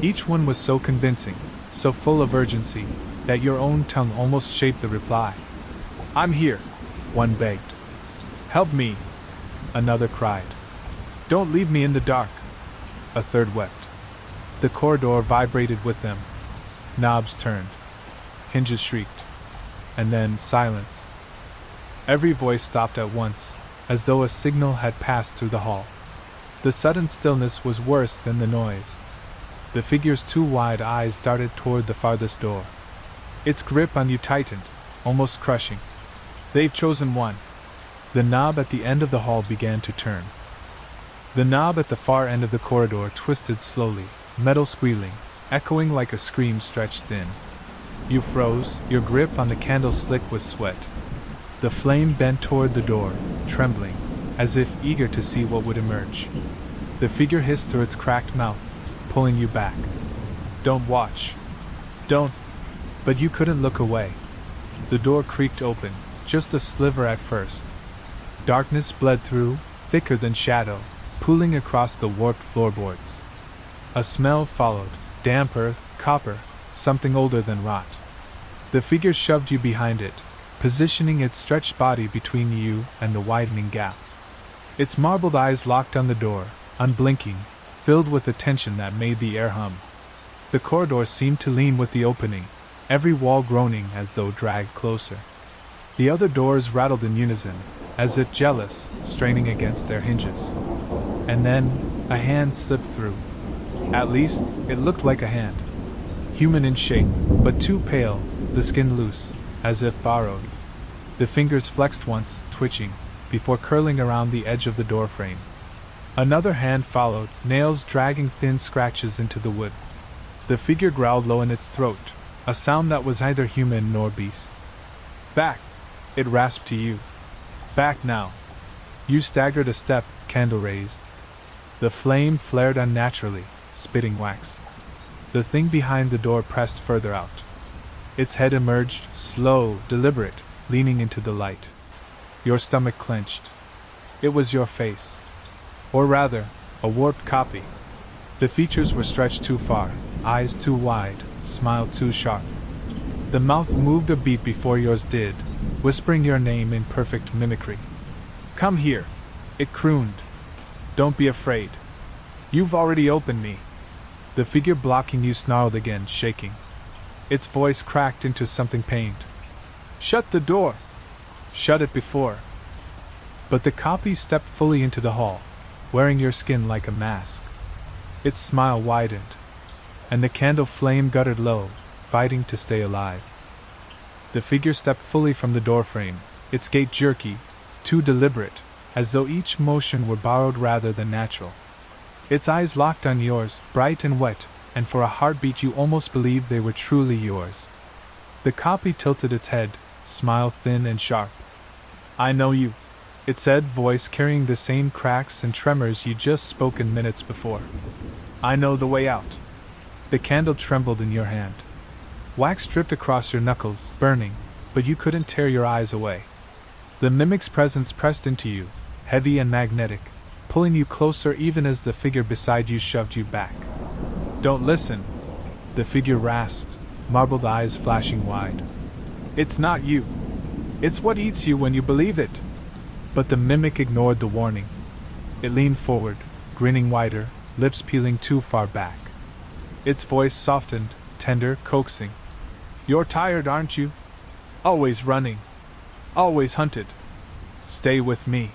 S1: Each one was so convincing, so full of urgency, that your own tongue almost shaped the reply. "I'm here," one begged. "Help me," another cried. "Don't leave me in the dark," a third wept. The corridor vibrated with them. Knobs turned. Hinges shrieked. And then silence. Every voice stopped at once, as though a signal had passed through the hall. The sudden stillness was worse than the noise. The figure's two wide eyes darted toward the farthest door. Its grip on you tightened, almost crushing. "They've chosen one." The knob at the end of the hall began to turn. The knob at the far end of the corridor twisted slowly, metal squealing, echoing like a scream stretched thin. You froze, your grip on the candle slick with sweat. The flame bent toward the door, trembling, as if eager to see what would emerge. The figure hissed through its cracked mouth, pulling you back. "Don't watch. Don't." But you couldn't look away. The door creaked open, just a sliver at first. Darkness bled through, thicker than shadow, pooling across the warped floorboards. A smell followed, damp earth, copper, something older than rot. The figure shoved you behind it, positioning its stretched body between you and the widening gap. Its marbled eyes locked on the door, unblinking, filled with a tension that made the air hum. The corridor seemed to lean with the opening, every wall groaning as though dragged closer. The other doors rattled in unison, as if jealous, straining against their hinges. And then, a hand slipped through. At least, it looked like a hand. Human in shape, but too pale, the skin loose, as if borrowed. The fingers flexed once, twitching, before curling around the edge of the doorframe. Another hand followed, nails dragging thin scratches into the wood. The figure growled low in its throat, a sound that was neither human nor beast. Back! It rasped to you. Back now! You staggered a step, candle raised. The flame flared unnaturally, spitting wax. The thing behind the door pressed further out. Its head emerged, slow, deliberate, leaning into the light. Your stomach clenched. It was your face. Or rather, a warped copy. The features were stretched too far, eyes too wide, smile too sharp. The mouth moved a beat before yours did, whispering your name in perfect mimicry. Come here, it crooned. Don't be afraid. You've already opened me. The figure blocking you snarled again, shaking. Its voice cracked into something pained. Shut the door! Shut it before. But the copy stepped fully into the hall, wearing your skin like a mask. Its smile widened, and the candle flame guttered low, fighting to stay alive. The figure stepped fully from the doorframe, its gait jerky, too deliberate, as though each motion were borrowed rather than natural. Its eyes locked on yours, bright and wet, and for a heartbeat you almost believed they were truly yours. The copy tilted its head, smile thin and sharp. I know you, it said, voice carrying the same cracks and tremors you just spoken minutes before. I know the way out. The candle trembled in your hand. Wax dripped across your knuckles, burning, but you couldn't tear your eyes away. The mimic's presence pressed into you, heavy and magnetic, pulling you closer even as the figure beside you shoved you back. Don't listen, the figure rasped, marbled eyes flashing wide. It's not you. It's what eats you when you believe it. But the mimic ignored the warning. It leaned forward, grinning wider, lips peeling too far back. Its voice softened, tender, coaxing. You're tired, aren't you? Always running. Always hunted. Stay with me.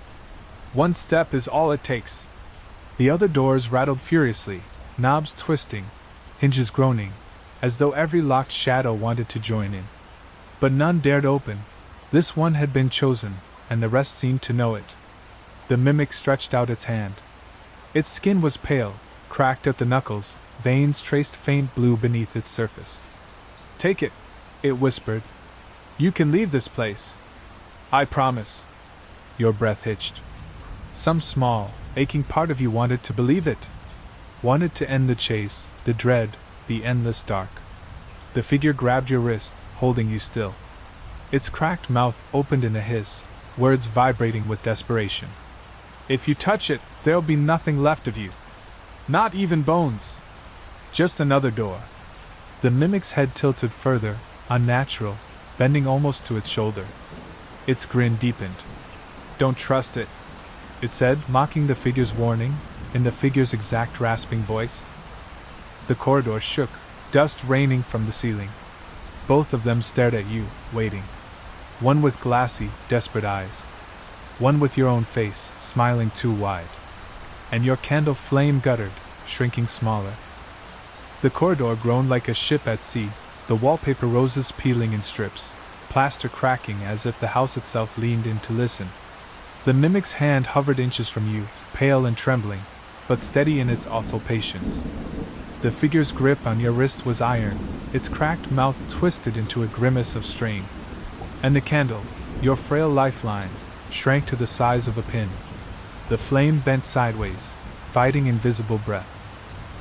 S1: One step is all it takes. The other doors rattled furiously, knobs twisting, hinges groaning, as though every locked shadow wanted to join in. But none dared open. This one had been chosen, and the rest seemed to know it. The mimic stretched out its hand. Its skin was pale, cracked at the knuckles, veins traced faint blue beneath its surface. Take it, it whispered. You can leave this place. I promise. Your breath hitched. Some small, aching part of you wanted to believe it. Wanted to end the chase, the dread, the endless dark. The figure grabbed your wrist, holding you still. Its cracked mouth opened in a hiss, words vibrating with desperation. If you touch it, there'll be nothing left of you. Not even bones. Just another door. The mimic's head tilted further, unnatural, bending almost to its shoulder. Its grin deepened. Don't trust it, it said, mocking the figure's warning, in the figure's exact rasping voice. The corridor shook, dust raining from the ceiling. Both of them stared at you, waiting. One with glassy, desperate eyes. One with your own face, smiling too wide. And your candle flame guttered, shrinking smaller. The corridor groaned like a ship at sea, the wallpaper roses peeling in strips, plaster cracking as if the house itself leaned in to listen. The mimic's hand hovered inches from you, pale and trembling, but steady in its awful patience. The figure's grip on your wrist was iron, its cracked mouth twisted into a grimace of strain. And the candle, your frail lifeline, shrank to the size of a pin. The flame bent sideways, fighting invisible breath.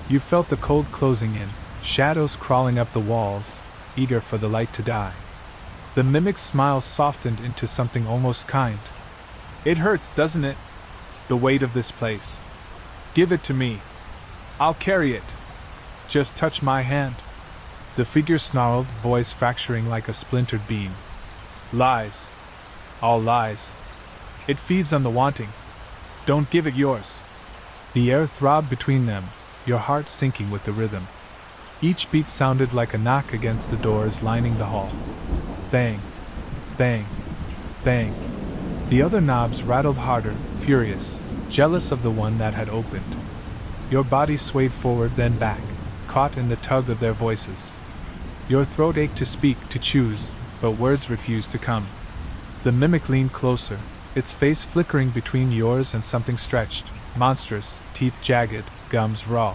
S1: You felt the cold closing in, shadows crawling up the walls, eager for the light to die. The mimic's smile softened into something almost kind. It hurts, doesn't it? The weight of this place. Give it to me. I'll carry it. Just touch my hand. The figure snarled, voice fracturing like a splintered beam. Lies. All lies. It feeds on the wanting. Don't give it yours. The air throbbed between them, your heart sinking with the rhythm. Each beat sounded like a knock against the doors lining the hall. Bang. Bang. Bang. The other knobs rattled harder, furious, jealous of the one that had opened. Your body swayed forward then back, caught in the tug of their voices. Your throat ached to speak, to choose, but words refused to come. The mimic leaned closer, its face flickering between yours and something stretched, monstrous, teeth jagged, gums raw.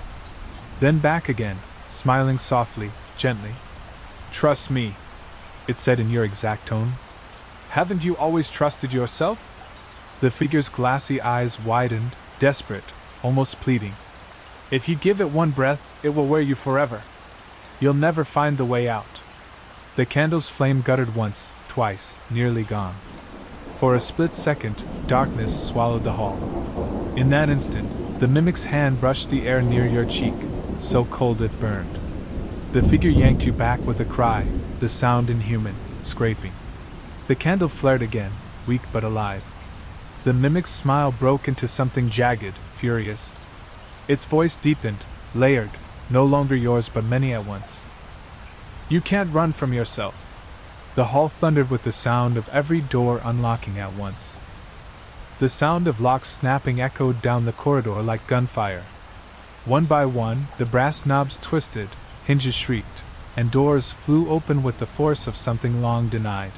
S1: Then back again, smiling softly, gently. Trust me, it said in your exact tone. Haven't you always trusted yourself? The figure's glassy eyes widened, desperate, almost pleading. If you give it one breath, it will wear you forever. You'll never find the way out. The candle's flame guttered once, twice, nearly gone. For a split second, darkness swallowed the hall. In that instant, the mimic's hand brushed the air near your cheek, so cold it burned. The figure yanked you back with a cry, the sound inhuman, scraping. The candle flared again, weak but alive. The mimic's smile broke into something jagged, furious. Its voice deepened, layered, no longer yours but many at once. You can't run from yourself. The hall thundered with the sound of every door unlocking at once. The sound of locks snapping echoed down the corridor like gunfire. One by one, the brass knobs twisted, hinges shrieked, and doors flew open with the force of something long denied.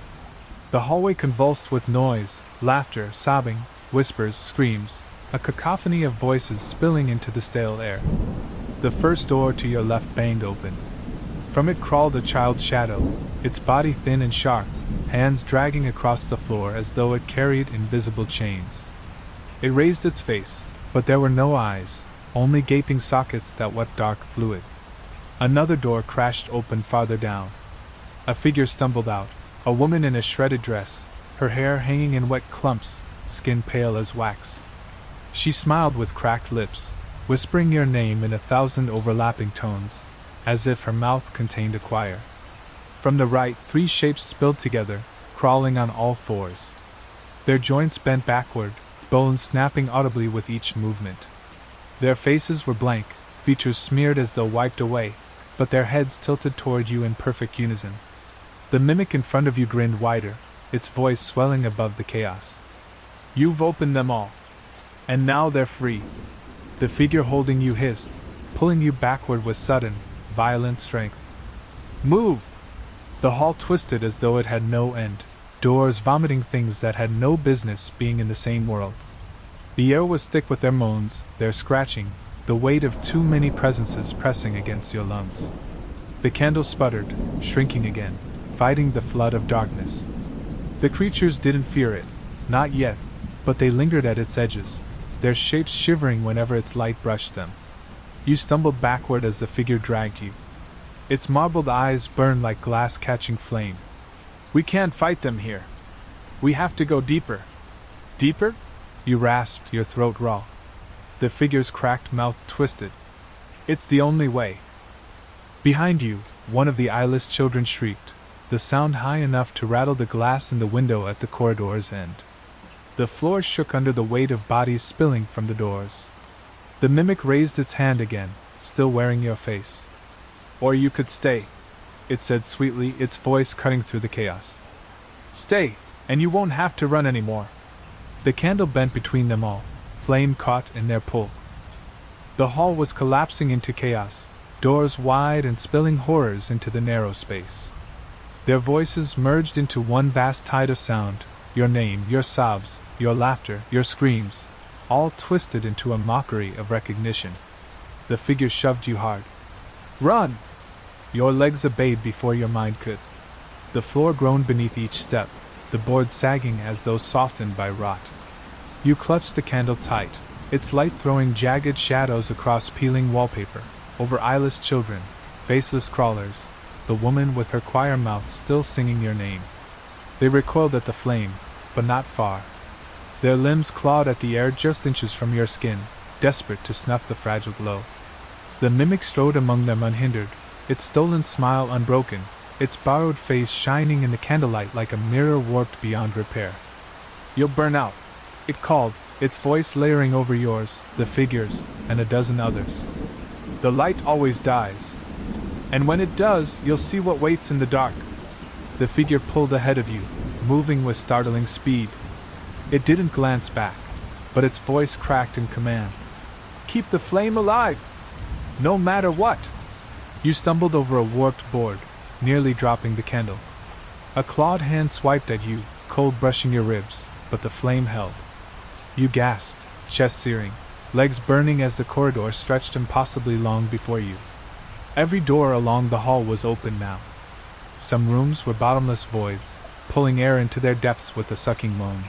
S1: The hallway convulsed with noise, laughter, sobbing, whispers, screams, a cacophony of voices spilling into the stale air. The first door to your left banged open. From it crawled a child's shadow, its body thin and sharp, hands dragging across the floor as though it carried invisible chains. It raised its face, but there were no eyes, only gaping sockets that wept dark fluid. Another door crashed open farther down. A figure stumbled out, a woman in a shredded dress, her hair hanging in wet clumps, skin pale as wax. She smiled with cracked lips, whispering your name in 1,000 overlapping tones, as if her mouth contained a choir. From the right, 3 shapes spilled together, crawling on all fours. Their joints bent backward, bones snapping audibly with each movement. Their faces were blank, features smeared as though wiped away, but their heads tilted toward you in perfect unison. The mimic in front of you grinned wider, its voice swelling above the chaos. You've opened them all. And now they're free. The figure holding you hissed, pulling you backward with sudden, violent strength. Move! The hall twisted as though it had no end, doors vomiting things that had no business being in the same world. The air was thick with their moans, their scratching, the weight of too many presences pressing against your lungs. The candle sputtered, shrinking again, fighting the flood of darkness. The creatures didn't fear it, not yet, but they lingered at its edges, their shapes shivering whenever its light brushed them. You stumbled backward as the figure dragged you. Its marbled eyes burned like glass catching flame. We can't fight them here. We have to go deeper. Deeper? You rasped, your throat raw. The figure's cracked mouth twisted. It's the only way. Behind you, one of the eyeless children shrieked, the sound high enough to rattle the glass in the window at the corridor's end. The floor shook under the weight of bodies spilling from the doors. The mimic raised its hand again, still wearing your face. Or you could stay, it said sweetly, its voice cutting through the chaos. Stay, and you won't have to run anymore. The candle bent between them all, flame caught in their pull. The hall was collapsing into chaos, doors wide and spilling horrors into the narrow space. Their voices merged into one vast tide of sound, your name, your sobs, your laughter, your screams, all twisted into a mockery of recognition. The figure shoved you hard. Run! Your legs obeyed before your mind could. The floor groaned beneath each step, the boards sagging as though softened by rot. You clutched the candle tight, its light throwing jagged shadows across peeling wallpaper, over eyeless children, faceless crawlers, the woman with her choir mouth still singing your name. They recoiled at the flame, but not far. Their limbs clawed at the air just inches from your skin, desperate to snuff the fragile glow. The mimic strode among them unhindered, its stolen smile unbroken, its borrowed face shining in the candlelight like a mirror warped beyond repair. "You'll burn out," it called, its voice layering over yours, the figure's, and a dozen others. "The light always dies. And when it does, you'll see what waits in the dark." The figure pulled ahead of you, moving with startling speed. It didn't glance back, but its voice cracked in command. "Keep the flame alive! No matter what!" You stumbled over a warped board, nearly dropping the candle. A clawed hand swiped at you, cold brushing your ribs, but the flame held. You gasped, chest searing, legs burning as the corridor stretched impossibly long before you. Every door along the hall was open now. Some rooms were bottomless voids, pulling air into their depths with a sucking moan.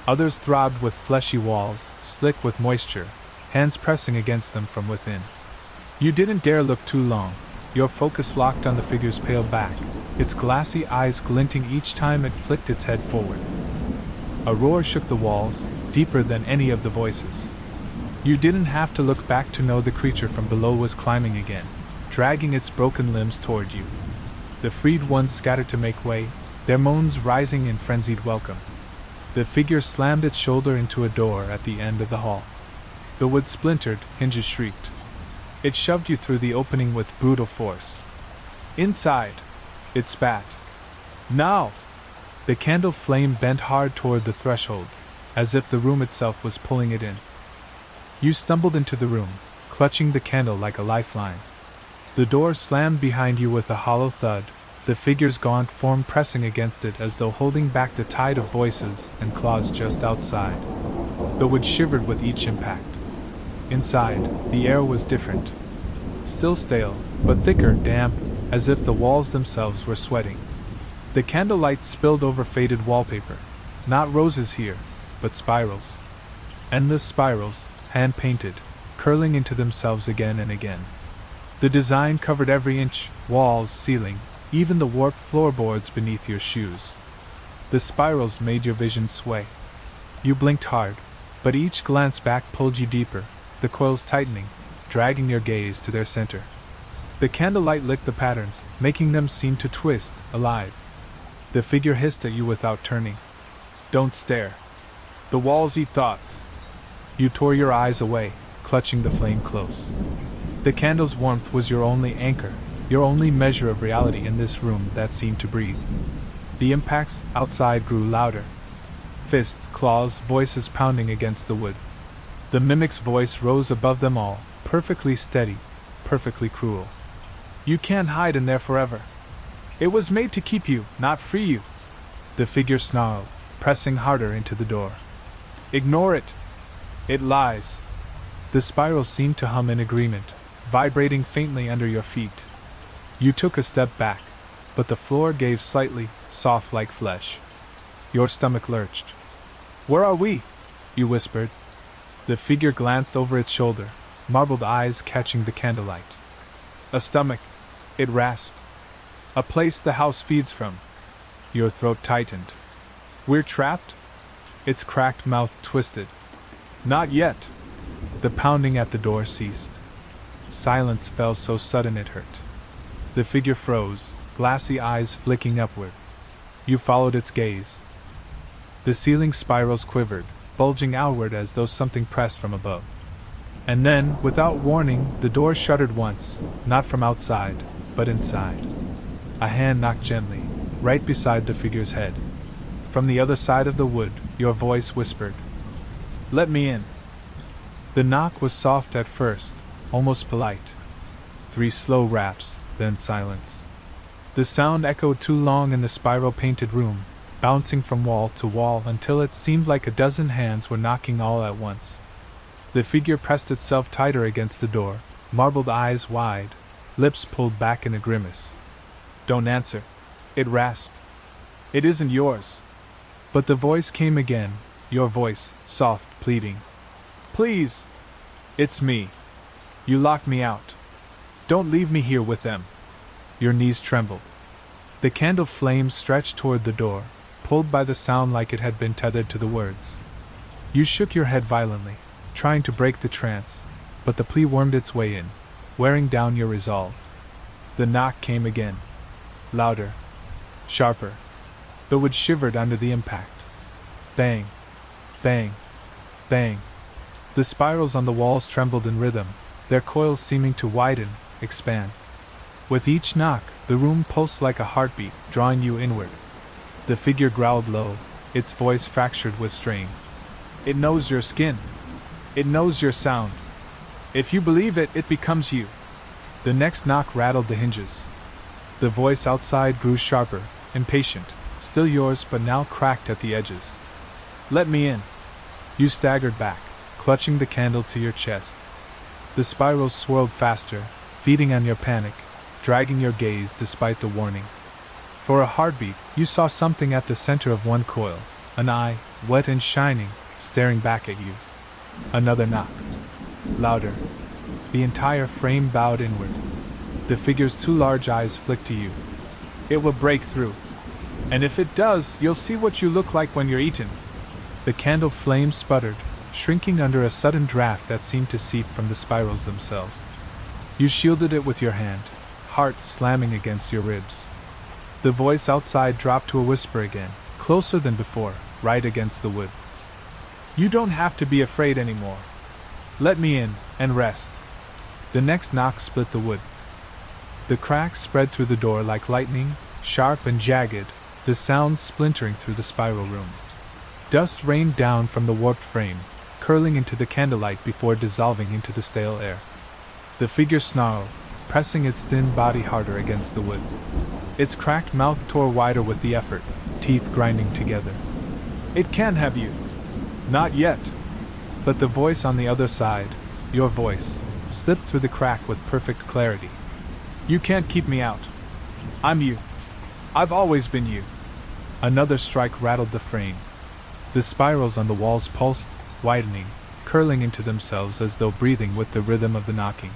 S1: Others throbbed with fleshy walls, slick with moisture, hands pressing against them from within. You didn't dare look too long, your focus locked on the figure's pale back, its glassy eyes glinting each time it flicked its head forward. A roar shook the walls, deeper than any of the voices. You didn't have to look back to know the creature from below was climbing again, dragging its broken limbs toward you. The freed ones scattered to make way, their moans rising in frenzied welcome. The figure slammed its shoulder into a door at the end of the hall. The wood splintered, hinges shrieked. It shoved you through the opening with brutal force. Inside, it spat. "Now!" The candle flame bent hard toward the threshold, as if the room itself was pulling it in. You stumbled into the room, clutching the candle like a lifeline. The door slammed behind you with a hollow thud, the figure's gaunt form pressing against it as though holding back the tide of voices and claws just outside. The wood shivered with each impact. Inside, the air was different. Still stale, but thicker, damp, as if the walls themselves were sweating. The candlelight spilled over faded wallpaper. Not roses here, but spirals. Endless spirals, hand-painted, curling into themselves again and again. The design covered every inch, walls, ceiling, even the warped floorboards beneath your shoes. The spirals made your vision sway. You blinked hard, but each glance back pulled you deeper, the coils tightening, dragging your gaze to their center. The candlelight licked the patterns, making them seem to twist, alive. The figure hissed at you without turning. "Don't stare. The walls eat thoughts." You tore your eyes away, clutching the flame close. The candle's warmth was your only anchor, your only measure of reality in this room that seemed to breathe. The impacts outside grew louder. Fists, claws, voices pounding against the wood. The mimic's voice rose above them all, perfectly steady, perfectly cruel. "You can't hide in there forever. It was made to keep you, not free you." The figure snarled, pressing harder into the door. "Ignore it. It lies." The spiral seemed to hum in agreement, vibrating faintly under your feet. You took a step back, but the floor gave slightly, soft like flesh. Your stomach lurched. "Where are we?" you whispered. The figure glanced over its shoulder, marbled eyes catching the candlelight. "A stomach," it rasped. "A place the house feeds from." Your throat tightened. "We're trapped?" Its cracked mouth twisted. "Not yet." The pounding at the door ceased. Silence fell so sudden it hurt. The figure froze, glassy eyes flicking upward. You followed its gaze. The ceiling spirals quivered, bulging outward as though something pressed from above. And then, without warning, the door shuddered once, not from outside, but inside. A hand knocked gently, right beside the figure's head. From the other side of the wood, your voice whispered, "Let me in." The knock was soft at first, almost polite. 3 slow raps, then silence. The sound echoed too long in the spiral-painted room, bouncing from wall to wall until it seemed like a dozen hands were knocking all at once. The figure pressed itself tighter against the door, marbled eyes wide, lips pulled back in a grimace. "Don't answer," it rasped. "It isn't yours." But the voice came again, your voice, soft, pleading. "Please! It's me. You locked me out. Don't leave me here with them." Your knees trembled. The candle flame stretched toward the door, pulled by the sound like it had been tethered to the words. You shook your head violently, trying to break the trance, but the plea wormed its way in. wearing down your resolve. The knock came again. Louder. Sharper. The wood shivered under the impact. Bang. Bang. Bang. The spirals on the walls trembled in rhythm, their coils seeming to widen, expand. With each knock, the room pulsed like a heartbeat, drawing you inward. The figure growled low, its voice fractured with strain. It knows your skin. It knows your sound. If you believe it, it becomes you. The next knock rattled the hinges. The voice outside grew sharper, impatient, still yours but now cracked at the edges. Let me in. You staggered back, clutching the candle to your chest. The spirals swirled faster, feeding on your panic, dragging your gaze despite the warning. For a heartbeat, you saw something at the center of one coil, an eye, wet and shining, staring back at you. Another knock. Louder. The entire frame bowed inward. The figure's two large eyes flicked to you. It will break through. And if it does, you'll see what you look like when you're eaten. The candle flame sputtered, shrinking under a sudden draft that seemed to seep from the spirals themselves. You shielded it with your hand, heart slamming against your ribs. The voice outside dropped to a whisper again, closer than before, right against the wood. You don't have to be afraid anymore. Let me in, and rest. The next knock split the wood. The cracks spread through the door like lightning, sharp and jagged, the sounds splintering through the spiral room. Dust rained down from the warped frame, curling into the candlelight before dissolving into the stale air. The figure snarled, pressing its thin body harder against the wood. Its cracked mouth tore wider with the effort, teeth grinding together. It can't have you. Not yet. But the voice on the other side, your voice, slipped through the crack with perfect clarity. You can't keep me out. I'm you. I've always been you. Another strike rattled the frame. The spirals on the walls pulsed, widening, curling into themselves as though breathing with the rhythm of the knocking.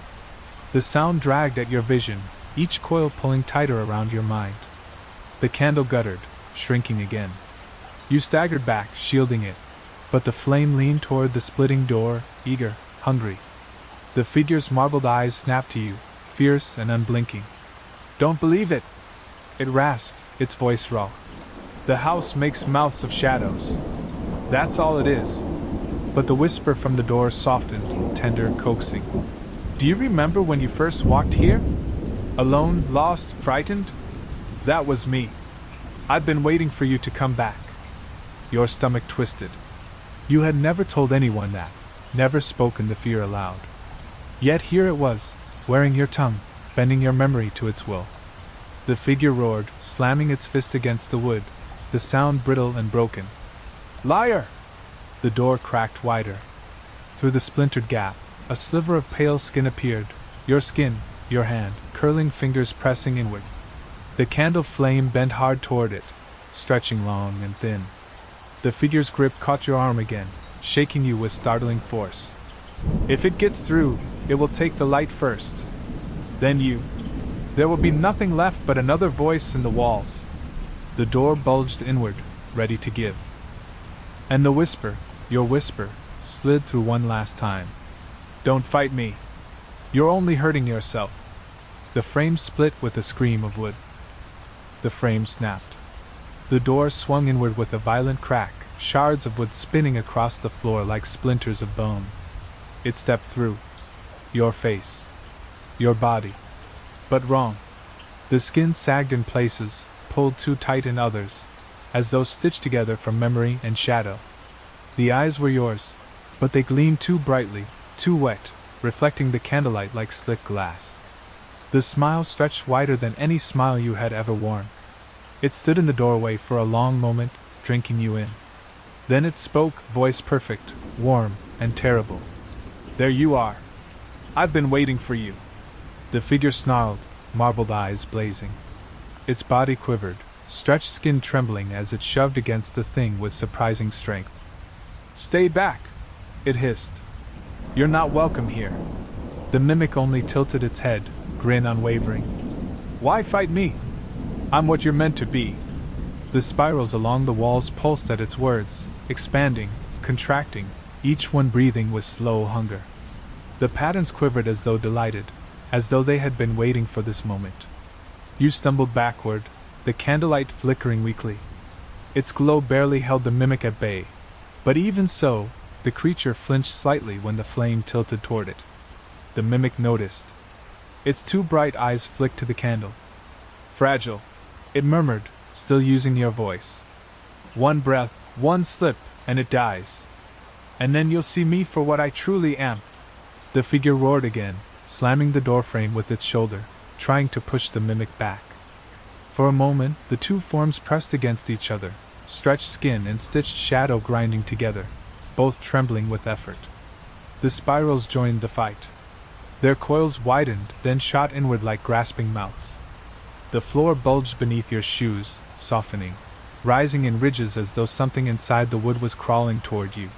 S1: The sound dragged at your vision, each coil pulling tighter around your mind. The candle guttered, shrinking again. You staggered back, shielding it, but the flame leaned toward the splitting door, eager, hungry. The figure's marbled eyes snapped to you, fierce and unblinking. Don't believe it! It rasped, its voice raw. The house makes mouths of shadows. That's all it is. But the whisper from the door softened, tender, coaxing. Do you remember when you first walked here? Alone, lost, frightened? That was me. I've been waiting for you to come back. Your stomach twisted. You had never told anyone that, never spoken the fear aloud. Yet here it was, wearing your tongue, bending your memory to its will. The figure roared, slamming its fist against the wood, the sound brittle and broken. Liar! The door cracked wider. Through the splintered gap, a sliver of pale skin appeared, your skin, your hand, curling fingers pressing inward. The candle flame bent hard toward it, stretching long and thin. The figure's grip caught your arm again, shaking you with startling force. If it gets through, it will take the light first. Then you. There will be nothing left but another voice in the walls. The door bulged inward, ready to give. And the whisper, your whisper, slid through one last time. Don't fight me. You're only hurting yourself. The frame split with a scream of wood. The frame snapped. The door swung inward with a violent crack, shards of wood spinning across the floor like splinters of bone. It stepped through. Your face. Your body. But wrong. The skin sagged in places, pulled too tight in others, as though stitched together from memory and shadow. The eyes were yours, but they gleamed too brightly, too wet, reflecting the candlelight like slick glass. The smile stretched wider than any smile you had ever worn. It stood in the doorway for a long moment, drinking you in. Then it spoke, voice perfect, warm, and terrible. There you are. I've been waiting for you. The figure snarled, marbled eyes blazing. Its body quivered, stretched skin trembling as it shoved against the thing with surprising strength. Stay back, it hissed. You're not welcome here. The mimic only tilted its head, grin unwavering. Why fight me? I'm what you're meant to be. The spirals along the walls pulsed at its words, expanding, contracting, each one breathing with slow hunger. The patterns quivered as though delighted, as though they had been waiting for this moment. You stumbled backward, the candlelight flickering weakly. Its glow barely held the mimic at bay, but even so, the creature flinched slightly when the flame tilted toward it. The mimic noticed. Its two bright eyes flicked to the candle. "Fragile," it murmured, still using your voice. "One breath, one slip, and it dies. And then you'll see me for what I truly am." The figure roared again, slamming the doorframe with its shoulder, trying to push the mimic back. For a moment, the two forms pressed against each other, stretched skin and stitched shadow grinding together, both trembling with effort. The spirals joined the fight. Their coils widened, then shot inward like grasping mouths. The floor bulged beneath your shoes, softening, rising in ridges as though something inside the wood was crawling toward you.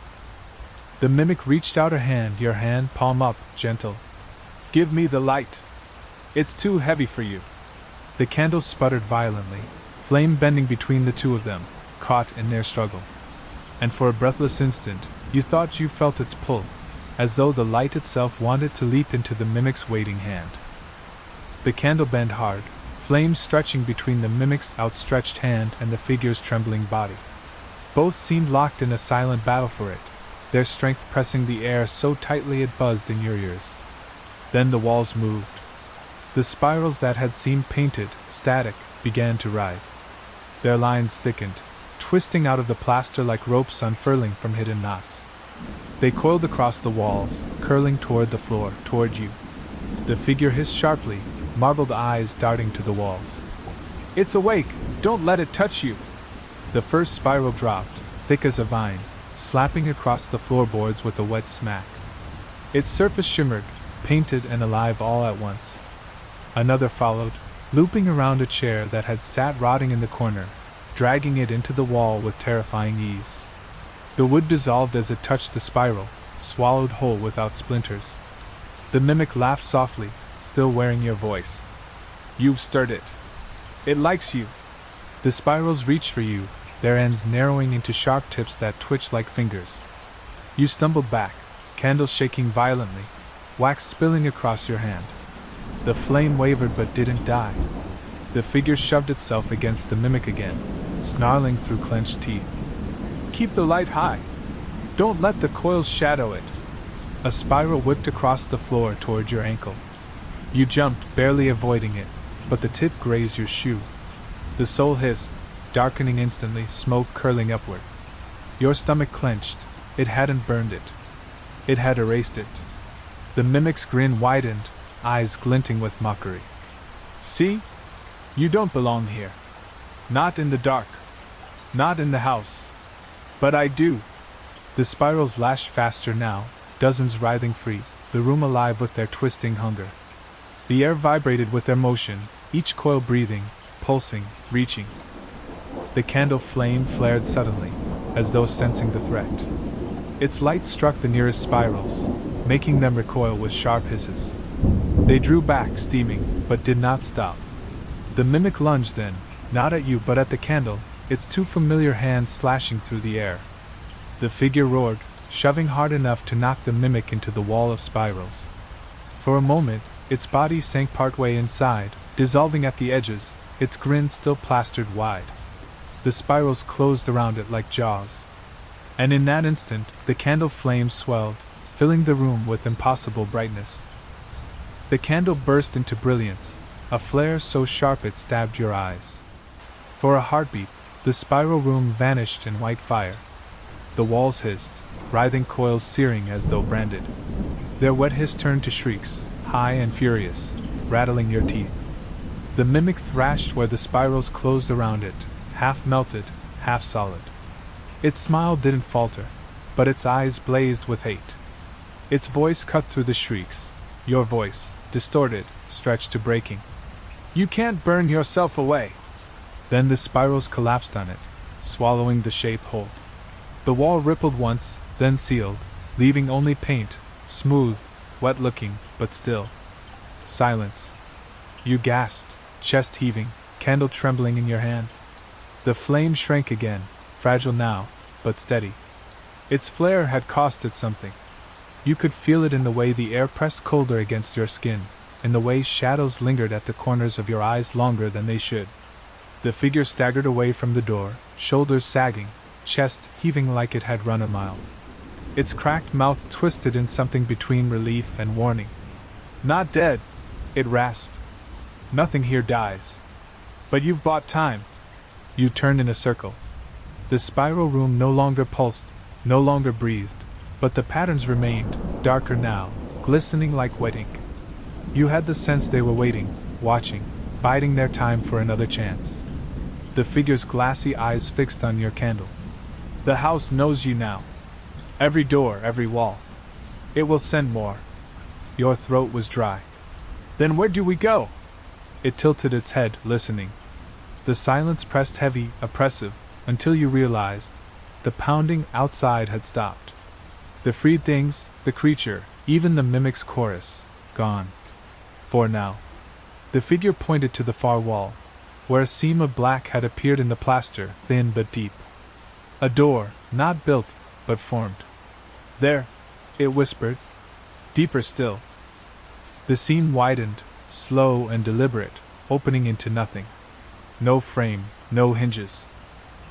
S1: The mimic reached out a hand, your hand palm up, gentle. "Give me the light. It's too heavy for you." The candle sputtered violently, flame bending between the two of them, caught in their struggle. And for a breathless instant, you thought you felt its pull, as though the light itself wanted to leap into the mimic's waiting hand. The candle bent hard, flames stretching between the mimic's outstretched hand and the figure's trembling body. Both seemed locked in a silent battle for it, their strength pressing the air so tightly it buzzed in your ears. Then the walls moved. The spirals that had seemed painted, static, began to writhe. Their lines thickened, twisting out of the plaster like ropes unfurling from hidden knots. They coiled across the walls, curling toward the floor, toward you. The figure hissed sharply, marbled eyes darting to the walls. "It's awake! Don't let it touch you!" The first spiral dropped, thick as a vine, slapping across the floorboards with a wet smack. Its surface shimmered, painted and alive all at once. Another followed, looping around a chair that had sat rotting in the corner, dragging it into the wall with terrifying ease. The wood dissolved as it touched the spiral, swallowed whole without splinters. The mimic laughed softly, still wearing your voice. "You've stirred it. It likes you." The spirals reached for you, their ends narrowing into sharp tips that twitched like fingers. You stumbled back, candle shaking violently, wax spilling across your hand. The flame wavered but didn't die. The figure shoved itself against the mimic again, snarling through clenched teeth. "Keep the light high. Don't let the coils shadow it." A spiral whipped across the floor toward your ankle. You jumped, barely avoiding it, but the tip grazed your shoe. The soul hissed, darkening instantly, smoke curling upward. Your stomach clenched. It hadn't burned it. It had erased it. The mimic's grin widened, eyes glinting with mockery. "See? You don't belong here. Not in the dark. Not in the house. But I do." The spirals lashed faster now, dozens writhing free, the room alive with their twisting hunger. The air vibrated with their motion, each coil breathing, pulsing, reaching. The candle flame flared suddenly, as though sensing the threat. Its light struck the nearest spirals, making them recoil with sharp hisses. They drew back, steaming, but did not stop. The mimic lunged then, not at you but at the candle, its two familiar hands slashing through the air. The figure roared, shoving hard enough to knock the mimic into the wall of spirals. For a moment, its body sank partway inside, dissolving at the edges, its grin still plastered wide. The spirals closed around it like jaws. And in that instant, the candle flame swelled, filling the room with impossible brightness. The candle burst into brilliance, a flare so sharp it stabbed your eyes. For a heartbeat, the spiral room vanished in white fire. The walls hissed, writhing coils searing as though branded. Their wet hiss turned to shrieks, high and furious, rattling your teeth. The mimic thrashed where the spirals closed around it, half melted, half solid. Its smile didn't falter, but its eyes blazed with hate. Its voice cut through the shrieks, your voice, distorted, stretched to breaking. "You can't burn yourself away." Then the spirals collapsed on it, swallowing the shape whole. The wall rippled once, then sealed, leaving only paint, smooth, wet-looking, but still. Silence. You gasped, chest heaving, candle trembling in your hand. The flame shrank again, fragile now, but steady. Its flare had cost it something. You could feel it in the way the air pressed colder against your skin, in the way shadows lingered at the corners of your eyes longer than they should. The figure staggered away from the door, shoulders sagging, chest heaving like it had run a mile. Its cracked mouth twisted in something between relief and warning. "Not dead," it rasped. "Nothing here dies. But you've bought time." You turned in a circle. The spiral room no longer pulsed, no longer breathed, but the patterns remained, darker now, glistening like wet ink. You had the sense they were waiting, watching, biding their time for another chance. The figure's glassy eyes fixed on your candle. "The house knows you now. Every door, every wall. It will send more." Your throat was dry. "Then where do we go?" It tilted its head, listening. The silence pressed heavy, oppressive, until you realized the pounding outside had stopped. The freed things, the creature, even the mimic's chorus, gone. For now. The figure pointed to the far wall, where a seam of black had appeared in the plaster, thin but deep. A door, not built, but formed. "There," it whispered. Deeper still. The seam widened, slow and deliberate, opening into nothing. No frame, no hinges.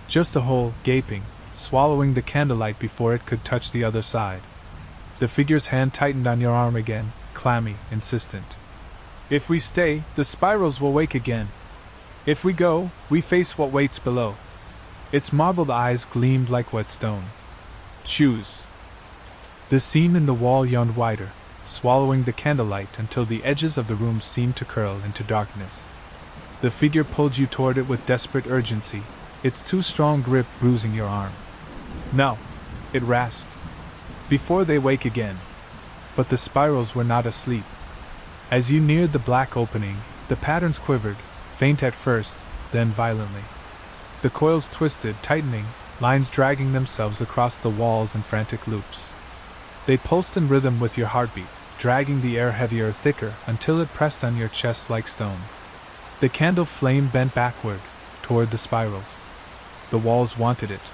S1: Just a hole, gaping, swallowing the candlelight before it could touch the other side. The figure's hand tightened on your arm again, clammy, insistent. "If we stay, the spirals will wake again. If we go, we face what waits below." Its marbled eyes gleamed like wet stone. "Choose." The seam in the wall yawned wider, swallowing the candlelight until the edges of the room seemed to curl into darkness. The figure pulled you toward it with desperate urgency, its too strong grip bruising your arm. "No," it rasped. "Before they wake again." But the spirals were not asleep. As you neared the black opening, the patterns quivered, faint at first, then violently. The coils twisted, tightening, lines dragging themselves across the walls in frantic loops. They pulsed in rhythm with your heartbeat, dragging the air heavier, thicker, until it pressed on your chest like stone. The candle flame bent backward, toward the spirals. The walls wanted it.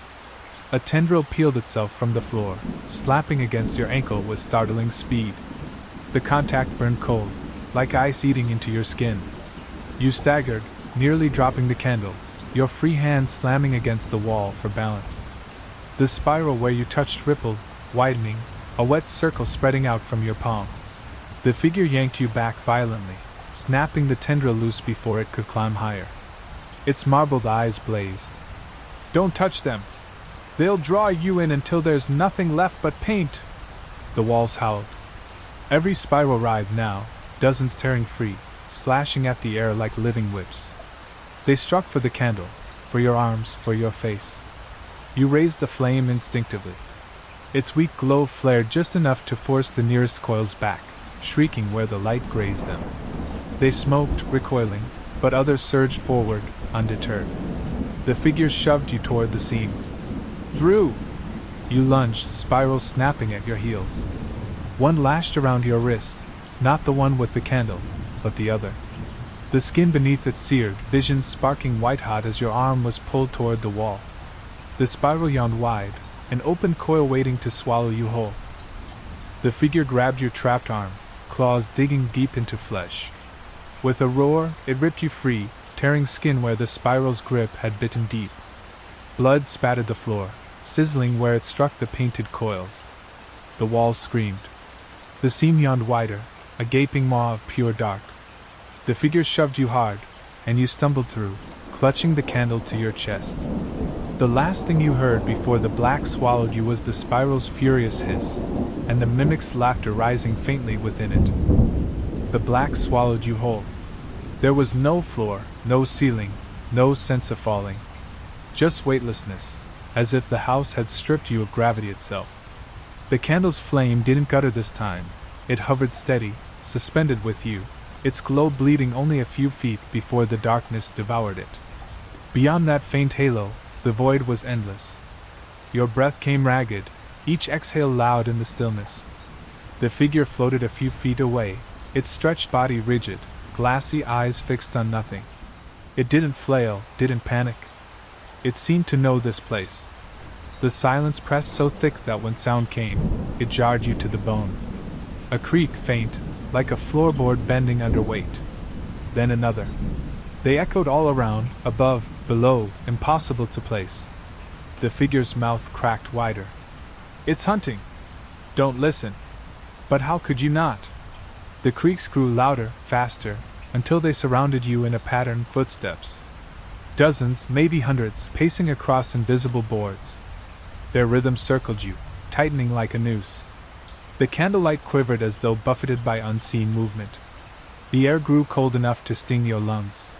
S1: A tendril peeled itself from the floor, slapping against your ankle with startling speed. The contact burned cold, like ice eating into your skin. You staggered, nearly dropping the candle, your free hand slamming against the wall for balance. The spiral where you touched rippled, widening, a wet circle spreading out from your palm. The figure yanked you back violently, snapping the tendril loose before it could climb higher. Its marbled eyes blazed. "Don't touch them! They'll draw you in until there's nothing left but paint!" The walls howled. Every spiral writhed now, dozens tearing free, slashing at the air like living whips. They struck for the candle, for your arms, for your face. You raised the flame instinctively. Its weak glow flared just enough to force the nearest coils back, shrieking where the light grazed them. They smoked, recoiling, but others surged forward, undeterred. The figure shoved you toward the seam. "Through!" You lunged, spirals snapping at your heels. One lashed around your wrist, not the one with the candle, but the other. The skin beneath it seared, vision sparking white-hot as your arm was pulled toward the wall. The spiral yawned wide, an open coil waiting to swallow you whole. The figure grabbed your trapped arm, claws digging deep into flesh. With a roar, it ripped you free, tearing skin where the spiral's grip had bitten deep. Blood spattered the floor, sizzling where it struck the painted coils. The walls screamed. The seam yawned wider, a gaping maw of pure dark. The figure shoved you hard, and you stumbled through, clutching the candle to your chest. The last thing you heard before the black swallowed you was the spiral's furious hiss, and the mimic's laughter rising faintly within it. The black swallowed you whole. There was no floor, no ceiling, no sense of falling. Just weightlessness, as if the house had stripped you of gravity itself. The candle's flame didn't gutter this time. It hovered steady, suspended with you, its glow bleeding only a few feet before the darkness devoured it. Beyond that faint halo, the void was endless. Your breath came ragged, each exhale loud in the stillness. The figure floated a few feet away, its stretched body rigid, glassy eyes fixed on nothing. It didn't flail, didn't panic. It seemed to know this place. The silence pressed so thick that when sound came, it jarred you to the bone. A creak, faint, like a floorboard bending under weight. Then another. They echoed all around, above, below, impossible to place. The figure's mouth cracked wider. It's hunting! Don't listen! But how could you not? The creaks grew louder, faster, until they surrounded you in a patterned footsteps. Dozens, maybe hundreds, pacing across invisible boards. Their rhythm circled you, tightening like a noose. The candlelight quivered as though buffeted by unseen movement. The air grew cold enough to sting your lungs.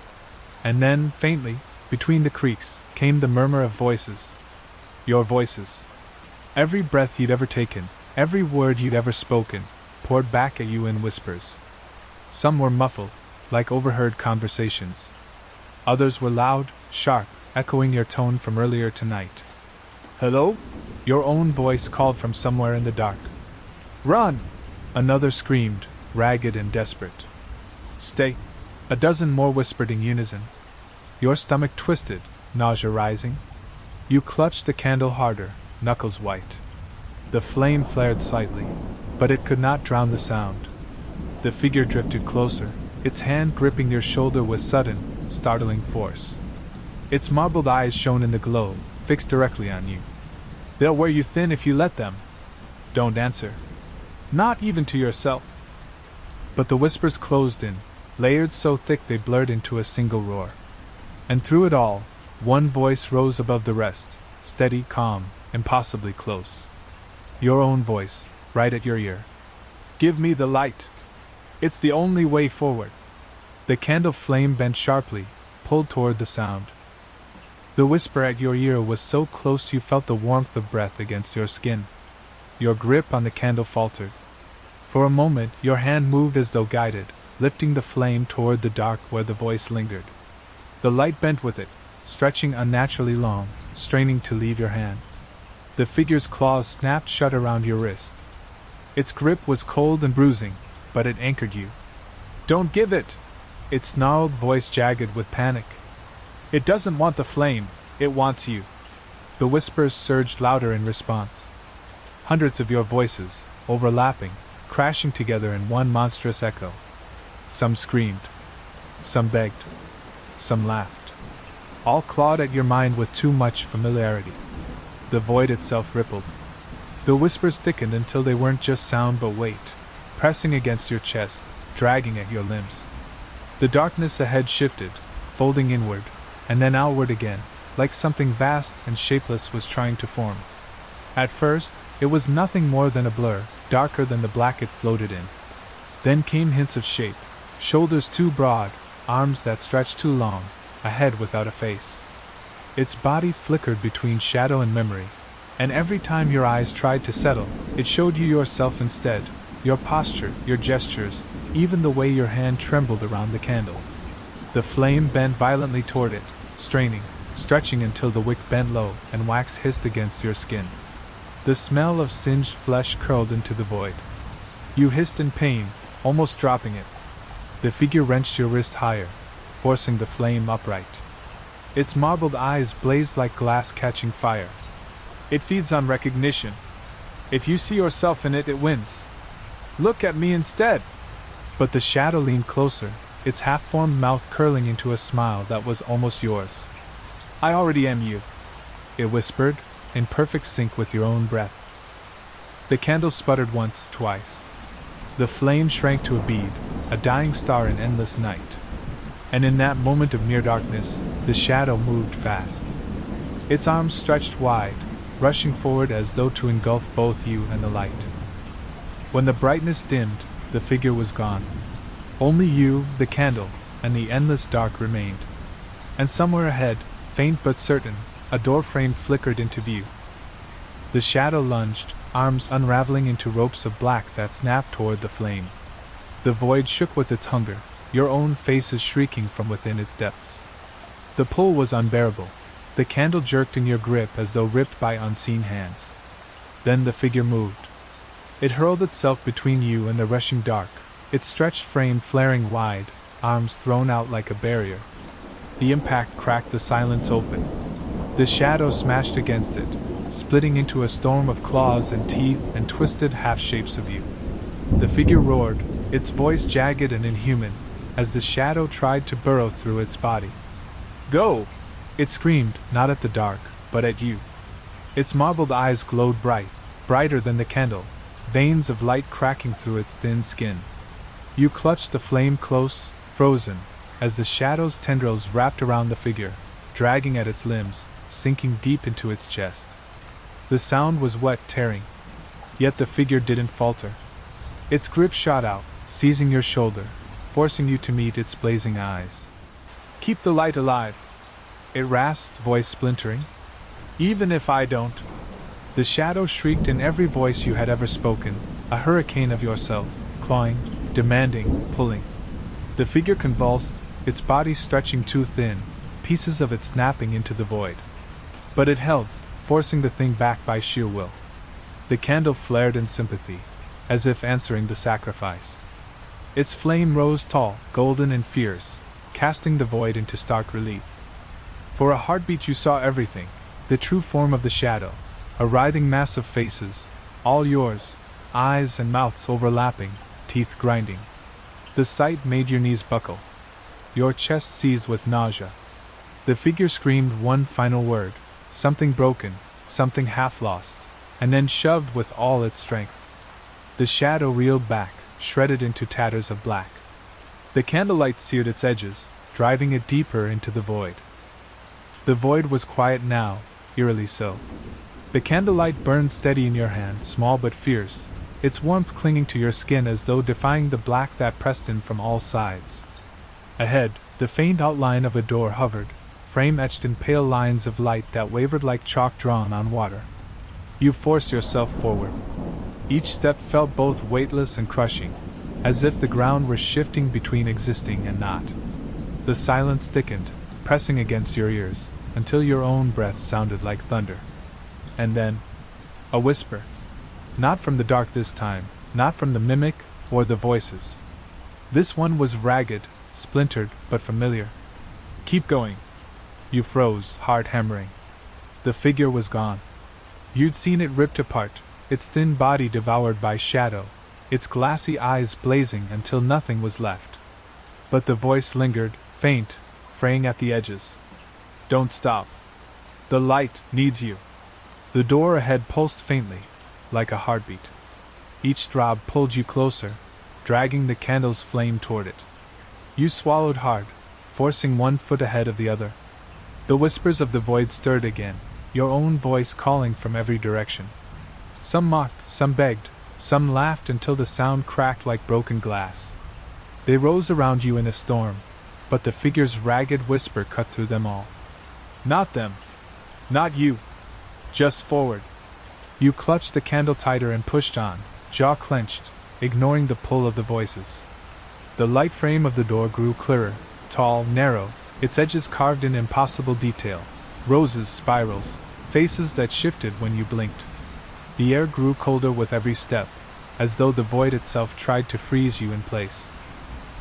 S1: And then, faintly, between the creaks, came the murmur of voices. Your voices. Every breath you'd ever taken, every word you'd ever spoken, poured back at you in whispers. Some were muffled, like overheard conversations. Others were loud, sharp, echoing your tone from earlier tonight. Hello? Your own voice called from somewhere in the dark. Run! Another screamed, ragged and desperate. Stay! A dozen more whispered in unison. Your stomach twisted, nausea rising. You clutched the candle harder, knuckles white. The flame flared slightly, but it could not drown the sound. The figure drifted closer, its hand gripping your shoulder with sudden, startling force. Its marbled eyes shone in the glow, fixed directly on you. They'll wear you thin if you let them. Don't answer. Not even to yourself. But the whispers closed in, layered so thick they blurred into a single roar. And through it all, one voice rose above the rest, steady, calm, impossibly close. Your own voice, right at your ear. Give me the light. It's the only way forward. The candle flame bent sharply, pulled toward the sound. The whisper at your ear was so close you felt the warmth of breath against your skin. Your grip on the candle faltered. For a moment, your hand moved as though guided, lifting the flame toward the dark where the voice lingered. The light bent with it, stretching unnaturally long, straining to leave your hand. The figure's claws snapped shut around your wrist. Its grip was cold and bruising, but it anchored you. Don't give it! Its snarled voice jagged with panic. It doesn't want the flame, it wants you. The whispers surged louder in response. Hundreds of your voices, overlapping, crashing together in one monstrous echo. Some screamed. Some begged. Some laughed. All clawed at your mind with too much familiarity. The void itself rippled. The whispers thickened until they weren't just sound but weight, pressing against your chest, dragging at your limbs. The darkness ahead shifted, folding inward, and then outward again, like something vast and shapeless was trying to form. At first, it was nothing more than a blur, darker than the black it floated in. Then came hints of shape, shoulders too broad, arms that stretched too long, a head without a face. Its body flickered between shadow and memory, and every time your eyes tried to settle, it showed you yourself instead, your posture, your gestures, even the way your hand trembled around the candle. The flame bent violently toward it, straining, stretching until the wick bent low and wax hissed against your skin. The smell of singed flesh curled into the void. You hissed in pain, almost dropping it. The figure wrenched your wrist higher, forcing the flame upright. Its marbled eyes blazed like glass catching fire. It feeds on recognition. If you see yourself in it, it wins. Look at me instead! But the shadow leaned closer, its half-formed mouth curling into a smile that was almost yours. I already am you, it whispered, in perfect sync with your own breath. The candle sputtered once, twice. The flame shrank to a bead, a dying star in endless night. And in that moment of near darkness, the shadow moved fast. Its arms stretched wide, rushing forward as though to engulf both you and the light. When the brightness dimmed, the figure was gone. Only you, the candle, and the endless dark remained. And somewhere ahead, faint but certain, a door frame flickered into view. The shadow lunged, arms unraveling into ropes of black that snapped toward the flame. The void shook with its hunger, your own faces shrieking from within its depths. The pull was unbearable. The candle jerked in your grip as though ripped by unseen hands. Then the figure moved. It hurled itself between you and the rushing dark, its stretched frame flaring wide, arms thrown out like a barrier. The impact cracked the silence open. The shadow smashed against it, splitting into a storm of claws and teeth and twisted half-shapes of you. The figure roared, its voice jagged and inhuman, as the shadow tried to burrow through its body. "Go!" it screamed, not at the dark, but at you. Its marbled eyes glowed bright, brighter than the candle, veins of light cracking through its thin skin. You clutched the flame close, frozen, as the shadow's tendrils wrapped around the figure, dragging at its limbs, sinking deep into its chest. The sound was wet, tearing. Yet the figure didn't falter. Its grip shot out, seizing your shoulder, forcing you to meet its blazing eyes. "Keep the light alive," it rasped, voice splintering. "Even if I don't." The shadow shrieked in every voice you had ever spoken, a hurricane of yourself, clawing, demanding, pulling. The figure convulsed, its body stretching too thin, pieces of it snapping into the void. But it held, forcing the thing back by sheer will. The candle flared in sympathy, as if answering the sacrifice. Its flame rose tall, golden and fierce, casting the void into stark relief. For a heartbeat you saw everything, the true form of the shadow, a writhing mass of faces, all yours, eyes and mouths overlapping, teeth grinding. The sight made your knees buckle, your chest seized with nausea. The figure screamed one final word, something broken, something half lost, and then shoved with all its strength. The shadow reeled back, shredded into tatters of black. The candlelight seared its edges, driving it deeper into the void. The void was quiet now, eerily so. The candlelight burned steady in your hand, small but fierce, its warmth clinging to your skin as though defying the black that pressed in from all sides. Ahead, the faint outline of a door hovered, frame etched in pale lines of light that wavered like chalk drawn on water. You forced yourself forward. Each step felt both weightless and crushing, as if the ground were shifting between existing and not. The silence thickened, pressing against your ears, until your own breath sounded like thunder. And then, a whisper. Not from the dark this time, not from the mimic or the voices. This one was ragged, splintered, but familiar. "Keep going." You froze, heart hammering. The figure was gone. You'd seen it ripped apart, its thin body devoured by shadow, its glassy eyes blazing until nothing was left. But the voice lingered, faint, fraying at the edges. "Don't stop. The light needs you." The door ahead pulsed faintly, like a heartbeat. Each throb pulled you closer, dragging the candle's flame toward it. You swallowed hard, forcing one foot ahead of the other. The whispers of the void stirred again, your own voice calling from every direction. Some mocked, some begged, some laughed until the sound cracked like broken glass. They rose around you in a storm, but the figure's ragged whisper cut through them all. "Not them. Not you. Just forward." You clutched the candle tighter and pushed on, jaw clenched, ignoring the pull of the voices. The light frame of the door grew clearer, tall, narrow, its edges carved in impossible detail, roses, spirals, faces that shifted when you blinked. The air grew colder with every step, as though the void itself tried to freeze you in place.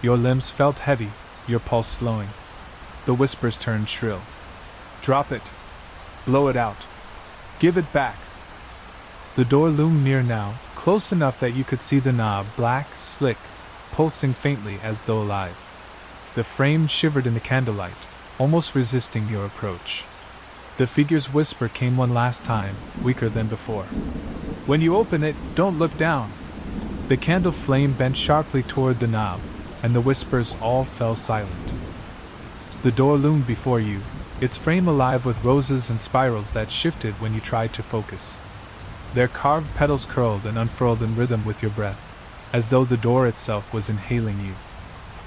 S1: Your limbs felt heavy, your pulse slowing. The whispers turned shrill. "Drop it. Blow it out. Give it back." The door loomed near now, close enough that you could see the knob, black, slick, pulsing faintly as though alive. The frame shivered in the candlelight, almost resisting your approach. The figure's whisper came one last time, weaker than before. "When you open it, don't look down." The candle flame bent sharply toward the knob, and the whispers all fell silent. The door loomed before you, its frame alive with roses and spirals that shifted when you tried to focus. Their carved petals curled and unfurled in rhythm with your breath, as though the door itself was inhaling you.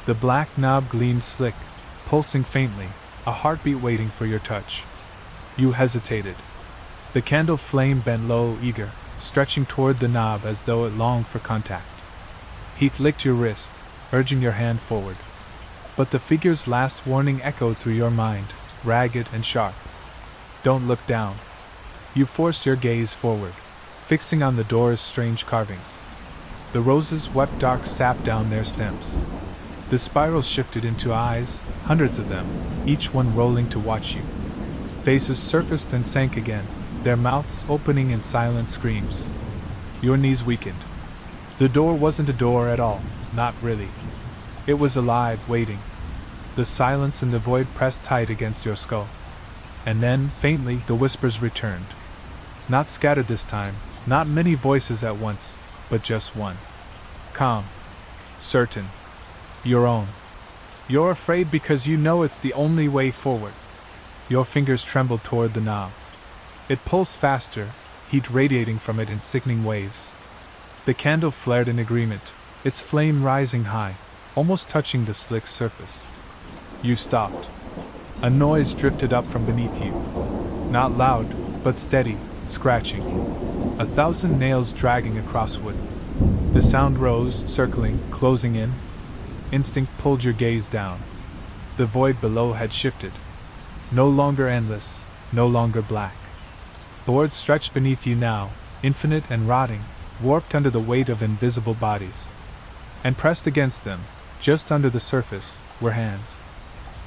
S1: The black knob gleamed slick, pulsing faintly, a heartbeat waiting for your touch. You hesitated. The candle flame bent low, eager, stretching toward the knob as though it longed for contact. Heat licked your wrist, urging your hand forward. But the figure's last warning echoed through your mind, ragged and sharp. "Don't look down." You forced your gaze forward, fixing on the door's strange carvings. The roses wept dark sap down their stems. The spirals shifted into eyes, hundreds of them, each one rolling to watch you. Faces surfaced and sank again, their mouths opening in silent screams. Your knees weakened. The door wasn't a door at all. not really. It was alive, waiting. The silence and the void pressed tight against your skull. And then, faintly, the whispers returned. Not scattered this time, not many voices at once, but just one. Calm. Certain. Your own. You're afraid because you know it's the only way forward. Your fingers trembled toward the knob. It pulsed faster, heat radiating from it in sickening waves. The candle flared in agreement, its flame rising high, almost touching the slick surface. You stopped. A noise drifted up from beneath you. Not loud, but steady, scratching. 1,000 nails dragging across wood. The sound rose, circling, closing in. Instinct pulled your gaze down. The void below had shifted. No longer endless, no longer black. Boards stretched beneath you now, infinite and rotting, warped under the weight of invisible bodies. And pressed against them, just under the surface, were hands.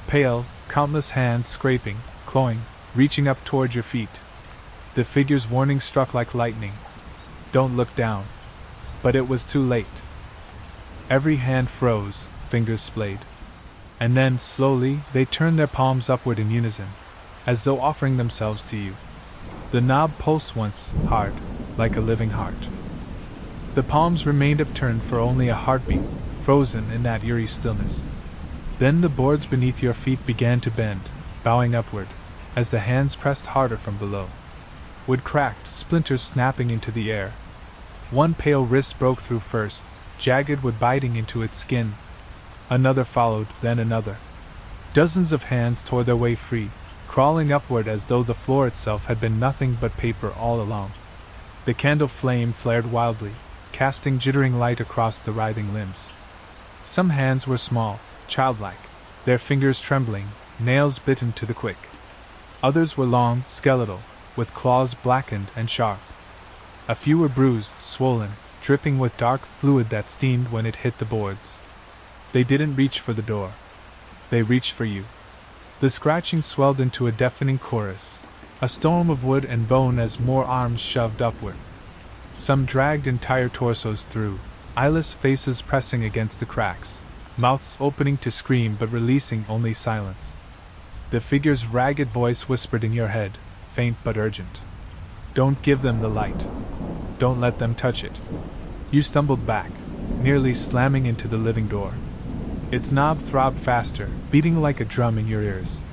S1: Pale, countless hands scraping, clawing, reaching up toward your feet. The figure's warning struck like lightning. Don't look down. But it was too late. Every hand froze, fingers splayed. And then, slowly, they turned their palms upward in unison, as though offering themselves to you. The knob pulsed once, hard, like a living heart. The palms remained upturned for only a heartbeat, frozen in that eerie stillness. Then the boards beneath your feet began to bend, bowing upward, as the hands pressed harder from below. Wood cracked, splinters snapping into the air. One pale wrist broke through first, jagged wood biting into its skin. Another followed, then another. Dozens of hands tore their way free, crawling upward as though the floor itself had been nothing but paper all along. The candle flame flared wildly, casting jittering light across the writhing limbs. Some hands were small, childlike, their fingers trembling, nails bitten to the quick. Others were long, skeletal, with claws blackened and sharp. A few were bruised, swollen, dripping with dark fluid that steamed when it hit the boards. They didn't reach for the door. They reached for you. The scratching swelled into a deafening chorus, a storm of wood and bone as more arms shoved upward. Some dragged entire torsos through, eyeless faces pressing against the cracks, mouths opening to scream but releasing only silence. The figure's ragged voice whispered in your head, faint but urgent. Don't give them the light. Don't let them touch it. You stumbled back, nearly slamming into the living door. Its knob throbbed faster, beating like a drum in your ears.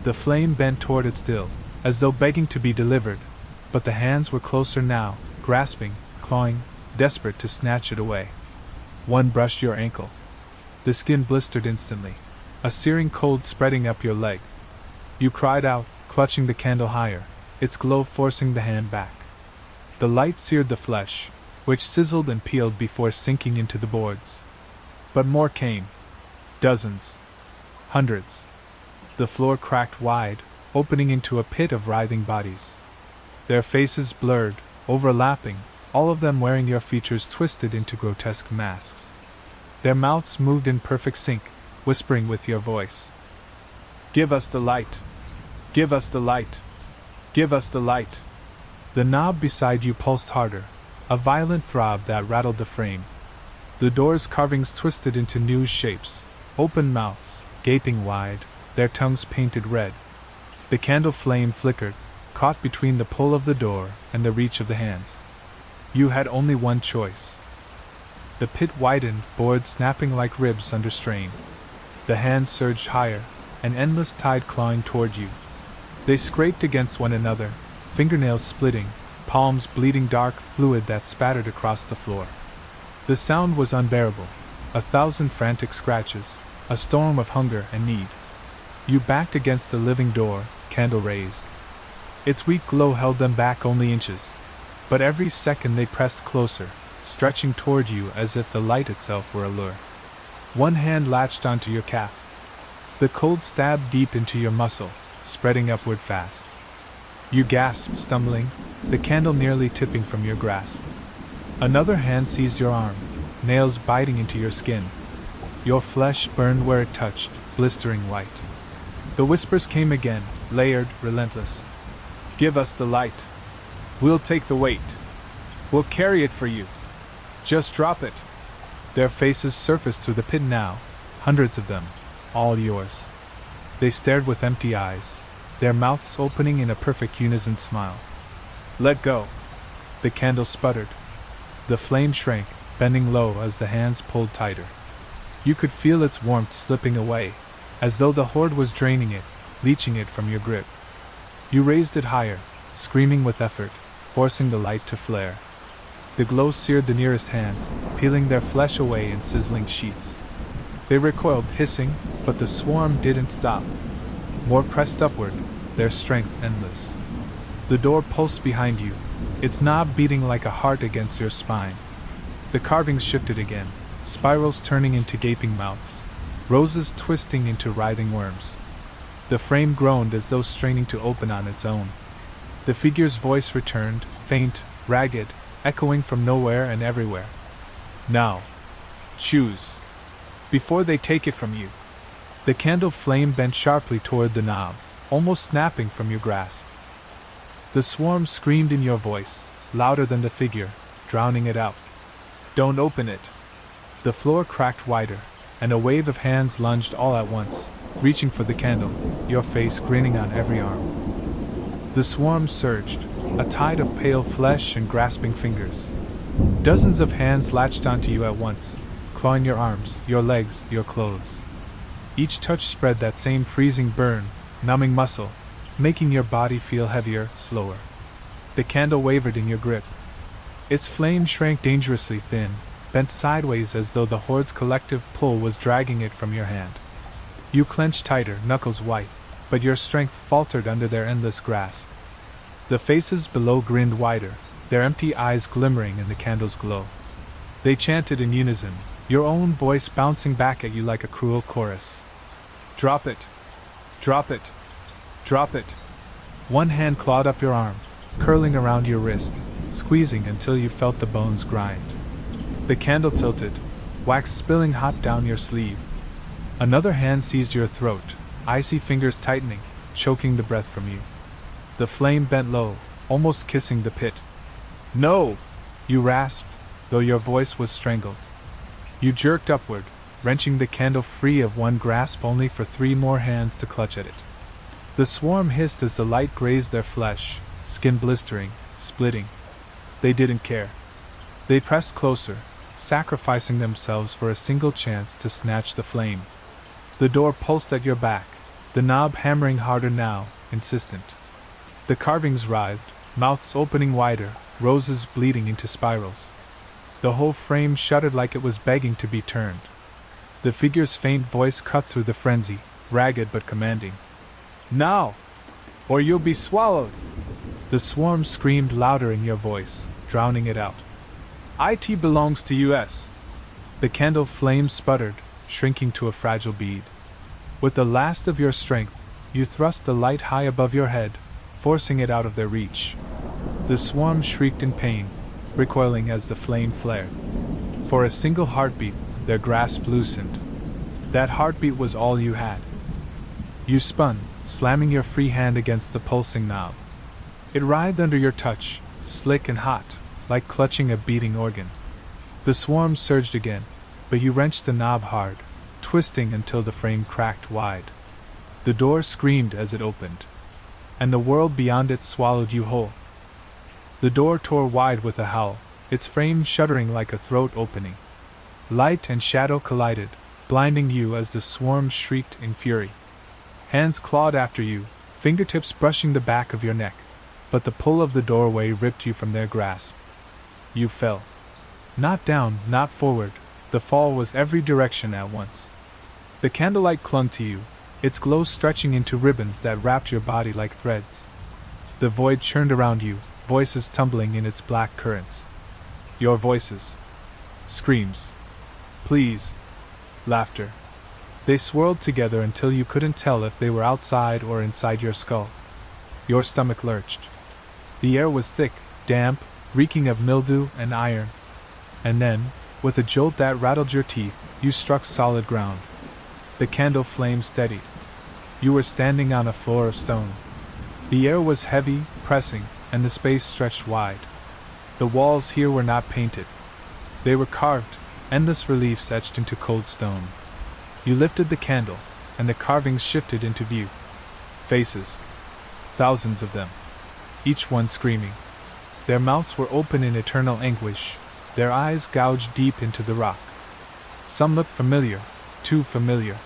S1: The flame bent toward it still, as though begging to be delivered, but the hands were closer now, grasping, clawing, desperate to snatch it away. One brushed your ankle. The skin blistered instantly, a searing cold spreading up your leg. You cried out, clutching the candle higher, its glow forcing the hand back. The light seared the flesh, which sizzled and peeled before sinking into the boards. But more came. Dozens. Hundreds. The floor cracked wide, opening into a pit of writhing bodies. Their faces blurred, overlapping, all of them wearing your features twisted into grotesque masks. Their mouths moved in perfect sync, whispering with your voice. Give us the light. Give us the light. Give us the light. The knob beside you pulsed harder, a violent throb that rattled the frame. The door's carvings twisted into new shapes, open mouths, gaping wide, their tongues painted red. The candle flame flickered, caught between the pull of the door and the reach of the hands. You had only one choice. The pit widened, boards snapping like ribs under strain. The hands surged higher, an endless tide clawing toward you. They scraped against one another, fingernails splitting, palms bleeding dark fluid that spattered across the floor. The sound was unbearable, 1,000 frantic scratches, a storm of hunger and need. You backed against the living door, candle raised. Its weak glow held them back only inches, but every second they pressed closer, stretching toward you as if the light itself were a lure. One hand latched onto your calf. The cold stabbed deep into your muscle, spreading upward fast. You gasped, stumbling, the candle nearly tipping from your grasp. Another hand seized your arm, nails biting into your skin. Your flesh burned where it touched, blistering white. The whispers came again, layered, relentless. Give us the light. We'll take the weight. We'll carry it for you. Just drop it. Their faces surfaced through the pit now, hundreds of them, all yours. They stared with empty eyes, their mouths opening in a perfect unison smile. Let go! The candle sputtered. The flame shrank, bending low as the hands pulled tighter. You could feel its warmth slipping away, as though the horde was draining it, leeching it from your grip. You raised it higher, screaming with effort, forcing the light to flare. The glow seared the nearest hands, peeling their flesh away in sizzling sheets. They recoiled, hissing, but the swarm didn't stop. More pressed upward, their strength endless. The door pulsed behind you, its knob beating like a heart against your spine. The carvings shifted again, spirals turning into gaping mouths, roses twisting into writhing worms. The frame groaned as though straining to open on its own. The figure's voice returned, faint, ragged, echoing from nowhere and everywhere. Now, choose. Before they take it from you. The candle flame bent sharply toward the knob, almost snapping from your grasp. The swarm screamed in your voice, louder than the figure, drowning it out. Don't open it. The floor cracked wider, and a wave of hands lunged all at once, reaching for the candle, your face grinning on every arm. The swarm surged, a tide of pale flesh and grasping fingers. Dozens of hands latched onto you at once, clawing your arms, your legs, your clothes. Each touch spread that same freezing burn, numbing muscle, making your body feel heavier, slower. The candle wavered in your grip. Its flame shrank dangerously thin, bent sideways as though the horde's collective pull was dragging it from your hand. You clenched tighter, knuckles white, but your strength faltered under their endless grasp. The faces below grinned wider, their empty eyes glimmering in the candle's glow. They chanted in unison, your own voice bouncing back at you like a cruel chorus. Drop it! Drop it! Drop it! One hand clawed up your arm, curling around your wrist, squeezing until you felt the bones grind. The candle tilted, wax spilling hot down your sleeve. Another hand seized your throat, icy fingers tightening, choking the breath from you. The flame bent low, almost kissing the pit. No! You rasped, though your voice was strangled. You jerked upward, wrenching the candle free of one grasp only for 3 more hands to clutch at it. The swarm hissed as the light grazed their flesh, skin blistering, splitting. They didn't care. They pressed closer, sacrificing themselves for a single chance to snatch the flame. The door pulsed at your back, the knob hammering harder now, insistent. The carvings writhed, mouths opening wider, roses bleeding into spirals. The whole frame shuddered like it was begging to be turned. The figure's faint voice cut through the frenzy, ragged but commanding. Now! Or you'll be swallowed! The swarm screamed louder in your voice, drowning it out. IT belongs to US. The candle flame sputtered, shrinking to a fragile bead. With the last of your strength, you thrust the light high above your head, forcing it out of their reach. The swarm shrieked in pain, recoiling as the flame flared. For a single heartbeat, their grasp loosened. That heartbeat was all you had. You spun, slamming your free hand against the pulsing knob. It writhed under your touch, slick and hot, like clutching a beating organ. The swarm surged again, but you wrenched the knob hard, twisting until the frame cracked wide. The door screamed as it opened, and the world beyond it swallowed you whole. The door tore wide with a howl, its frame shuddering like a throat opening. Light and shadow collided, blinding you as the swarm shrieked in fury. Hands clawed after you, fingertips brushing the back of your neck, but the pull of the doorway ripped you from their grasp. You fell. Not down, not forward, the fall was every direction at once. The candlelight clung to you, its glow stretching into ribbons that wrapped your body like threads. The void churned around you, voices tumbling in its black currents. Your voices. Screams. Please. Laughter. They swirled together until you couldn't tell if they were outside or inside your skull. Your stomach lurched. The air was thick, damp, reeking of mildew and iron. And then, with a jolt that rattled your teeth, you struck solid ground. The candle flame steadied. You were standing on a floor of stone. The air was heavy, pressing, and the space stretched wide. The walls here were not painted. They were carved, endless reliefs etched into cold stone. You lifted the candle, and the carvings shifted into view. Faces. Thousands of them. Each one screaming. Their mouths were open in eternal anguish, their eyes gouged deep into the rock. Some looked familiar, too familiar.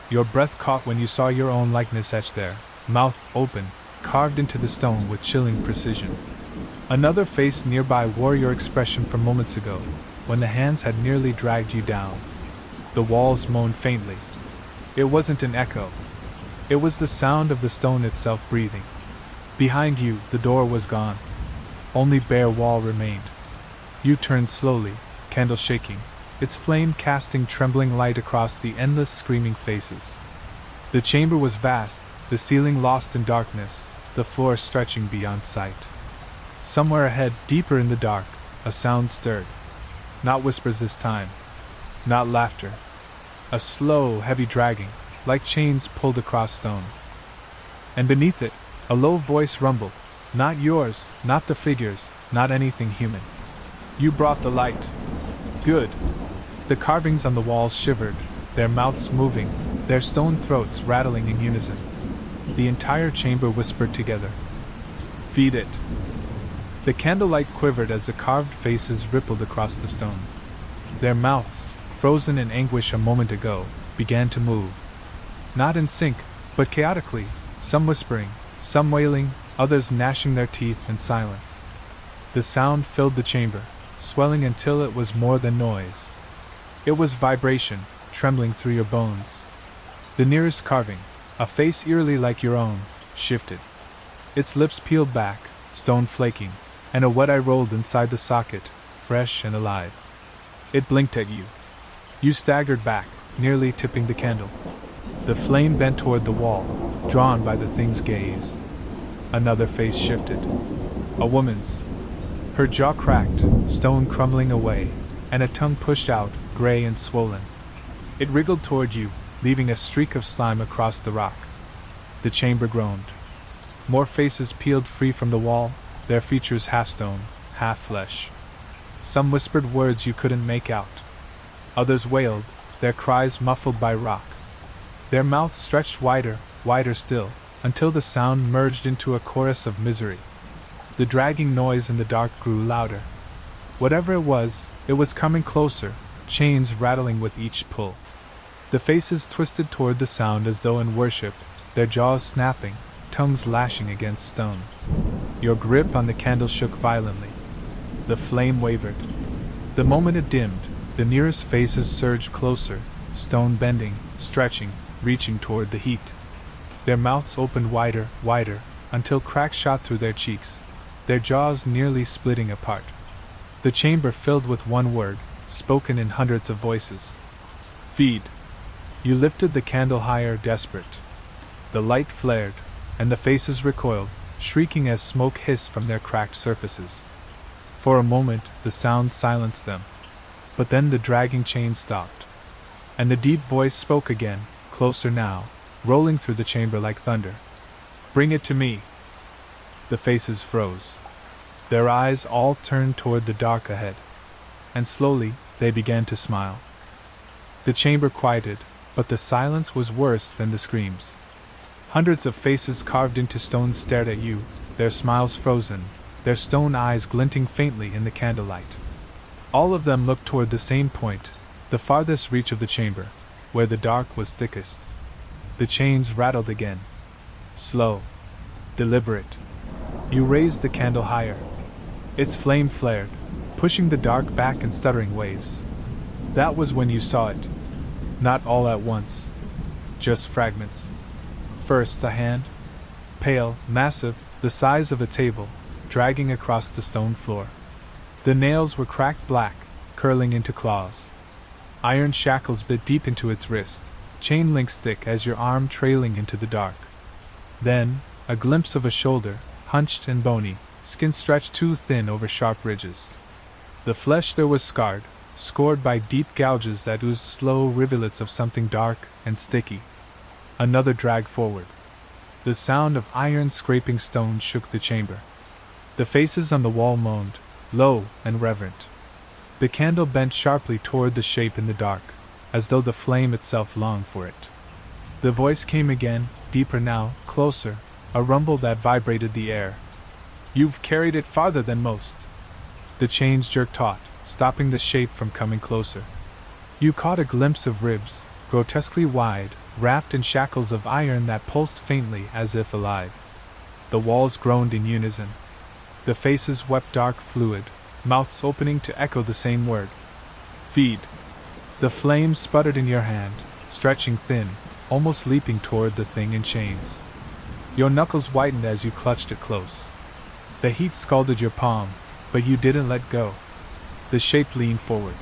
S1: Your breath caught when you saw your own likeness etched there, mouth open, carved into the stone with chilling precision. Another face nearby wore your expression from moments ago, when the hands had nearly dragged you down. The walls moaned faintly. It wasn't an echo. It was the sound of the stone itself breathing. Behind you, the door was gone. Only bare wall remained. You turned slowly, candle shaking, its flame casting trembling light across the endless screaming faces. The chamber was vast, the ceiling lost in darkness, the floor stretching beyond sight. Somewhere ahead, deeper in the dark, a sound stirred. Not whispers this time. Not laughter. A slow, heavy dragging, like chains pulled across stone. And beneath it, a low voice rumbled. Not yours, not the figures, not anything human. You brought the light. Good. The carvings on the walls shivered, their mouths moving, their stone throats rattling in unison. The entire chamber whispered together. Feed it. The candlelight quivered as the carved faces rippled across the stone. Their mouths, frozen in anguish a moment ago, began to move. Not in sync, but chaotically, some whispering, some wailing, others gnashing their teeth in silence. The sound filled the chamber, swelling until it was more than noise. It was vibration, trembling through your bones. The nearest carving, a face eerily like your own, shifted. Its lips peeled back, stone flaking, and a wet eye rolled inside the socket, fresh and alive. It blinked at you. You staggered back, nearly tipping the candle. The flame bent toward the wall, drawn by the thing's gaze. Another face shifted. A woman's. Her jaw cracked, stone crumbling away, and a tongue pushed out, gray and swollen. It wriggled toward you, leaving a streak of slime across the rock. The chamber groaned. More faces peeled free from the wall, their features half stone, half flesh. Some whispered words you couldn't make out. Others wailed, their cries muffled by rock. Their mouths stretched wider, wider still, until the sound merged into a chorus of misery. The dragging noise in the dark grew louder. Whatever it was coming closer, chains rattling with each pull. The faces twisted toward the sound as though in worship, their jaws snapping, tongues lashing against stone. Your grip on the candle shook violently. The flame wavered. The moment it dimmed, the nearest faces surged closer, stone bending, stretching, reaching toward the heat. Their mouths opened wider, wider, until cracks shot through their cheeks, their jaws nearly splitting apart. The chamber filled with one word, spoken in hundreds of voices. Feed. You lifted the candle higher, desperate. The light flared, and the faces recoiled, shrieking as smoke hissed from their cracked surfaces. For a moment, the sound silenced them. But then the dragging chain stopped. And the deep voice spoke again, closer now, rolling through the chamber like thunder. Bring it to me. The faces froze. Their eyes all turned toward the dark ahead. And slowly, they began to smile. The chamber quieted, but the silence was worse than the screams. Hundreds of faces carved into stone stared at you, their smiles frozen, their stone eyes glinting faintly in the candlelight. All of them looked toward the same point, the farthest reach of the chamber, where the dark was thickest. The chains rattled again. Slow. Deliberate. You raised the candle higher. Its flame flared, pushing the dark back in stuttering waves. That was when you saw it. Not all at once. Just fragments. First, a hand. Pale, massive, the size of a table, dragging across the stone floor. The nails were cracked black, curling into claws. Iron shackles bit deep into its wrist, chain links thick as your arm trailing into the dark. Then, a glimpse of a shoulder, hunched and bony, skin stretched too thin over sharp ridges. The flesh there was scarred, scored by deep gouges that oozed slow rivulets of something dark and sticky. Another drag forward. The sound of iron scraping stone shook the chamber. The faces on the wall moaned, low and reverent. The candle bent sharply toward the shape in the dark, as though the flame itself longed for it. The voice came again, deeper now, closer, a rumble that vibrated the air. "You've carried it farther than most." The chains jerked taut, stopping the shape from coming closer. You caught a glimpse of ribs, grotesquely wide, wrapped in shackles of iron that pulsed faintly as if alive. The walls groaned in unison. The faces wept dark fluid, mouths opening to echo the same word. "Feed." The flame sputtered in your hand, stretching thin, almost leaping toward the thing in chains. Your knuckles whitened as you clutched it close. The heat scalded your palm, but you didn't let go. The shape leaned forward.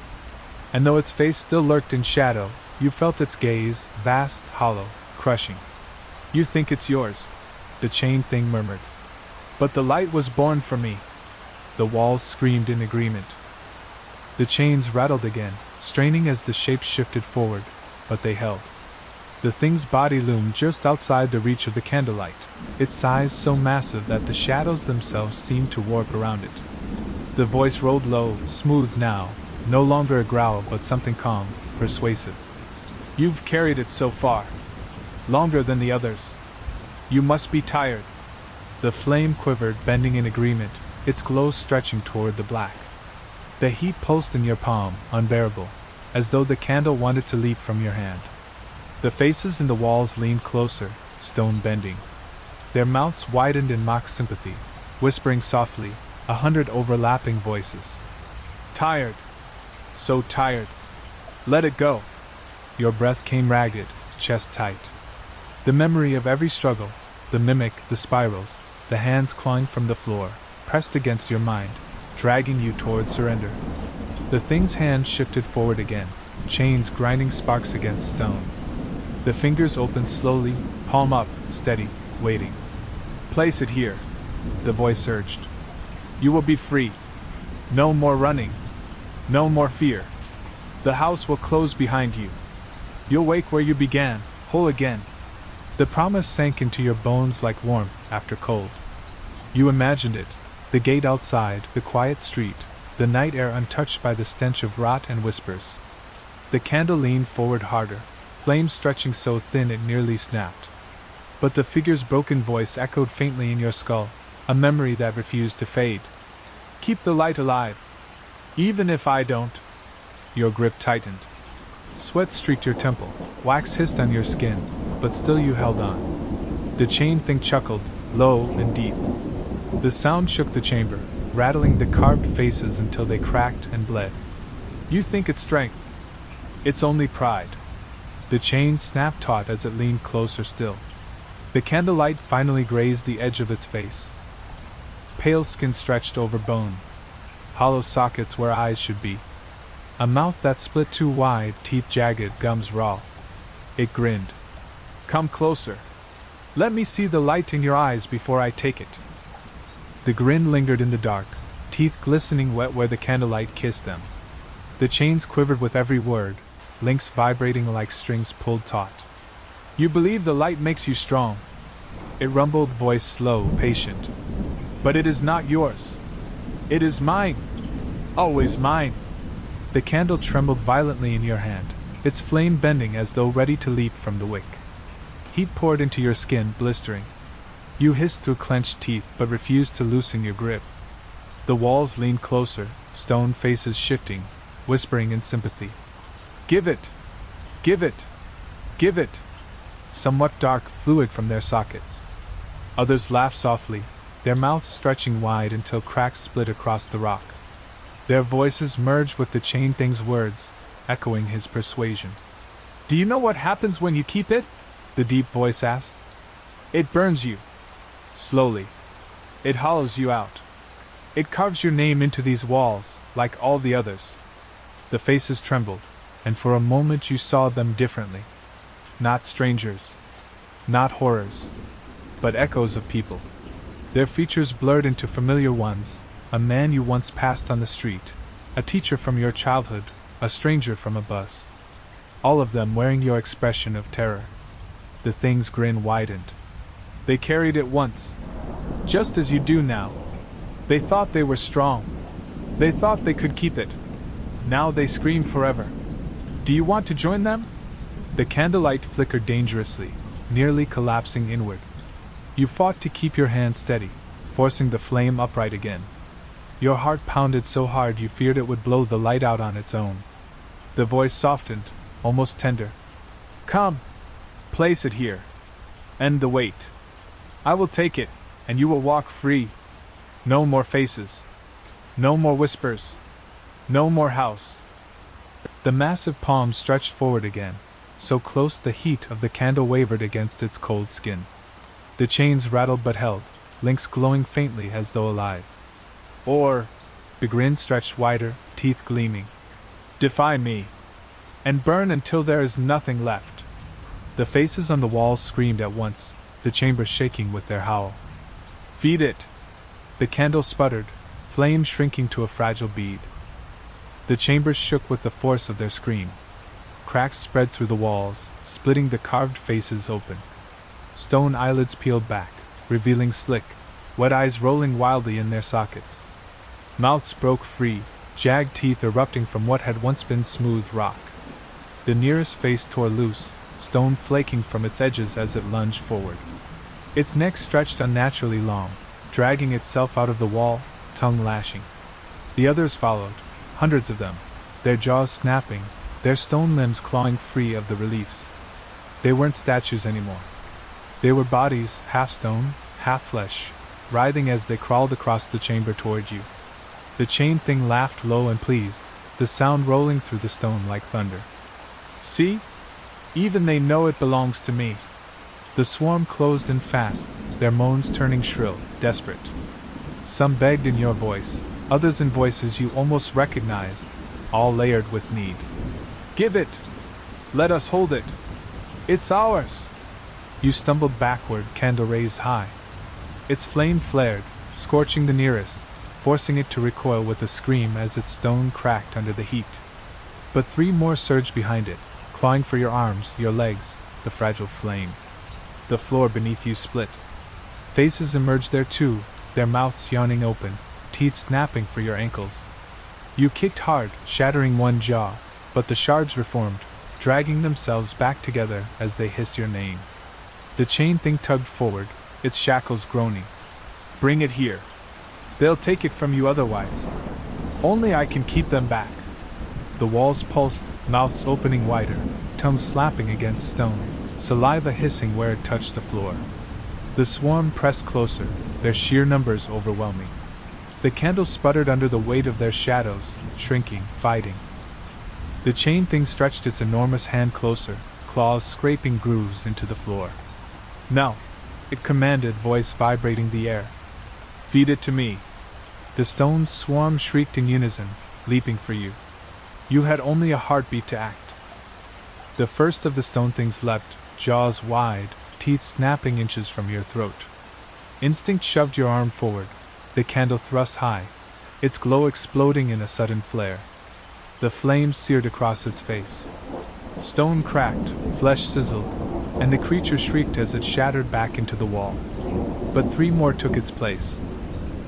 S1: And though its face still lurked in shadow, you felt its gaze, vast, hollow, crushing. "You think it's yours," the chain thing murmured. "But the light was born for me." The walls screamed in agreement. The chains rattled again, straining as the shape shifted forward, but they held. The thing's body loomed just outside the reach of the candlelight, its size so massive that the shadows themselves seemed to warp around it. The voice rolled low, smooth now, no longer a growl but something calm, persuasive. "You've carried it so far. Longer than the others. You must be tired." The flame quivered, bending in agreement, its glow stretching toward the black. The heat pulsed in your palm, unbearable, as though the candle wanted to leap from your hand. The faces in the walls leaned closer, stone bending. Their mouths widened in mock sympathy, whispering softly, 100 overlapping voices. "Tired. So tired. Let it go." Your breath came ragged, chest tight. The memory of every struggle, the mimic, the spirals, the hands clawing from the floor, pressed against your mind, dragging you toward surrender. The thing's hand shifted forward again, chains grinding sparks against stone. The fingers opened slowly, palm up, steady, waiting. "Place it here," the voice urged. "You will be free. No more running. No more fear. The house will close behind you. You'll wake where you began, whole again." The promise sank into your bones like warmth after cold. You imagined it, the gate outside, the quiet street, the night air untouched by the stench of rot and whispers. The candle leaned forward harder, flame stretching so thin it nearly snapped. But the figure's broken voice echoed faintly in your skull, a memory that refused to fade. "Keep the light alive. Even if I don't." Your grip tightened. Sweat streaked your temple, wax hissed on your skin, but still you held on. The chain thing chuckled, low and deep. The sound shook the chamber, rattling the carved faces until they cracked and bled. "You think it's strength. It's only pride." The chain snapped taut as it leaned closer still. The candlelight finally grazed the edge of its face. Pale skin stretched over bone. Hollow sockets where eyes should be. A mouth that split too wide, teeth jagged, gums raw. It grinned. "Come closer. Let me see the light in your eyes before I take it." The grin lingered in the dark, teeth glistening wet where the candlelight kissed them. The chains quivered with every word, links vibrating like strings pulled taut. "You believe the light makes you strong." It rumbled, voice slow, patient. "But it is not yours. It is mine. Always mine." The candle trembled violently in your hand, its flame bending as though ready to leap from the wick. Heat poured into your skin, blistering. You hissed through clenched teeth but refused to loosen your grip. The walls leaned closer, stone faces shifting, whispering in sympathy. "Give it! Give it! Give it!" Somewhat dark fluid from their sockets. Others laughed softly, their mouths stretching wide until cracks split across the rock. Their voices merged with the chain thing's words, echoing his persuasion. "Do you know what happens when you keep it?" the deep voice asked. "It burns you. Slowly. It hollows you out. It carves your name into these walls, like all the others." The faces trembled, and for a moment you saw them differently. Not strangers. Not horrors. But echoes of people. Their features blurred into familiar ones, a man you once passed on the street, a teacher from your childhood, a stranger from a bus. All of them wearing your expression of terror. The thing's grin widened. "They carried it once. Just as you do now. They thought they were strong. They thought they could keep it. Now they scream forever. Do you want to join them? The candlelight flickered dangerously, nearly collapsing inward. You fought to keep your hand steady, forcing the flame upright again. Your heart pounded so hard you feared it would blow the light out on its own. The voice softened, almost tender. Come, place it here. End the wait. I will take it, and you will walk free. No more faces. No more whispers. No more house. The massive palm stretched forward again, so close the heat of the candle wavered against its cold skin. The chains rattled but held, links glowing faintly as though alive. Or, the grin stretched wider, teeth gleaming. Defy me, and burn until there is nothing left. The faces on the walls screamed at once, the chamber shaking with their howl. Feed it! The candle sputtered, flame shrinking to a fragile bead. The chambers shook with the force of their scream. Cracks spread through the walls, splitting the carved faces open. Stone eyelids peeled back, revealing slick, wet eyes rolling wildly in their sockets. Mouths broke free, jagged teeth erupting from what had once been smooth rock. The nearest face tore loose, stone flaking from its edges as it lunged forward. Its neck stretched unnaturally long, dragging itself out of the wall, tongue lashing. The others followed, hundreds of them, their jaws snapping, their stone limbs clawing free of the reliefs. They weren't statues anymore. They were bodies, half stone, half flesh, writhing as they crawled across the chamber toward you. The chain thing laughed low and pleased, the sound rolling through the stone like thunder. See? Even they know it belongs to me. The swarm closed in fast, their moans turning shrill, desperate. Some begged in your voice, others in voices you almost recognized, all layered with need. Give it! Let us hold it! It's ours! You stumbled backward, candle raised high. Its flame flared, scorching the nearest, forcing it to recoil with a scream as its stone cracked under the heat. But three more surged behind it, clawing for your arms, your legs, the fragile flame. The floor beneath you split. Faces emerged there too, their mouths yawning open, teeth snapping for your ankles. You kicked hard, shattering one jaw, but the shards reformed, dragging themselves back together as they hissed your name. The chain thing tugged forward, its shackles groaning. Bring it here. They'll take it from you otherwise. Only I can keep them back. The walls pulsed, mouths opening wider, tongues slapping against stone, saliva hissing where it touched the floor. The swarm pressed closer, their sheer numbers overwhelming. The candles sputtered under the weight of their shadows, shrinking, fighting. The chain thing stretched its enormous hand closer, claws scraping grooves into the floor. No, it commanded, voice vibrating the air. Feed it to me. The stones swarm shrieked in unison, leaping for you. You had only a heartbeat to act. The first of the stone things leapt, jaws wide, teeth snapping inches from your throat. Instinct shoved your arm forward, the candle thrust high, its glow exploding in a sudden flare. The flames seared across its face. Stone cracked, flesh sizzled, and the creature shrieked as it shattered back into the wall. But three more took its place.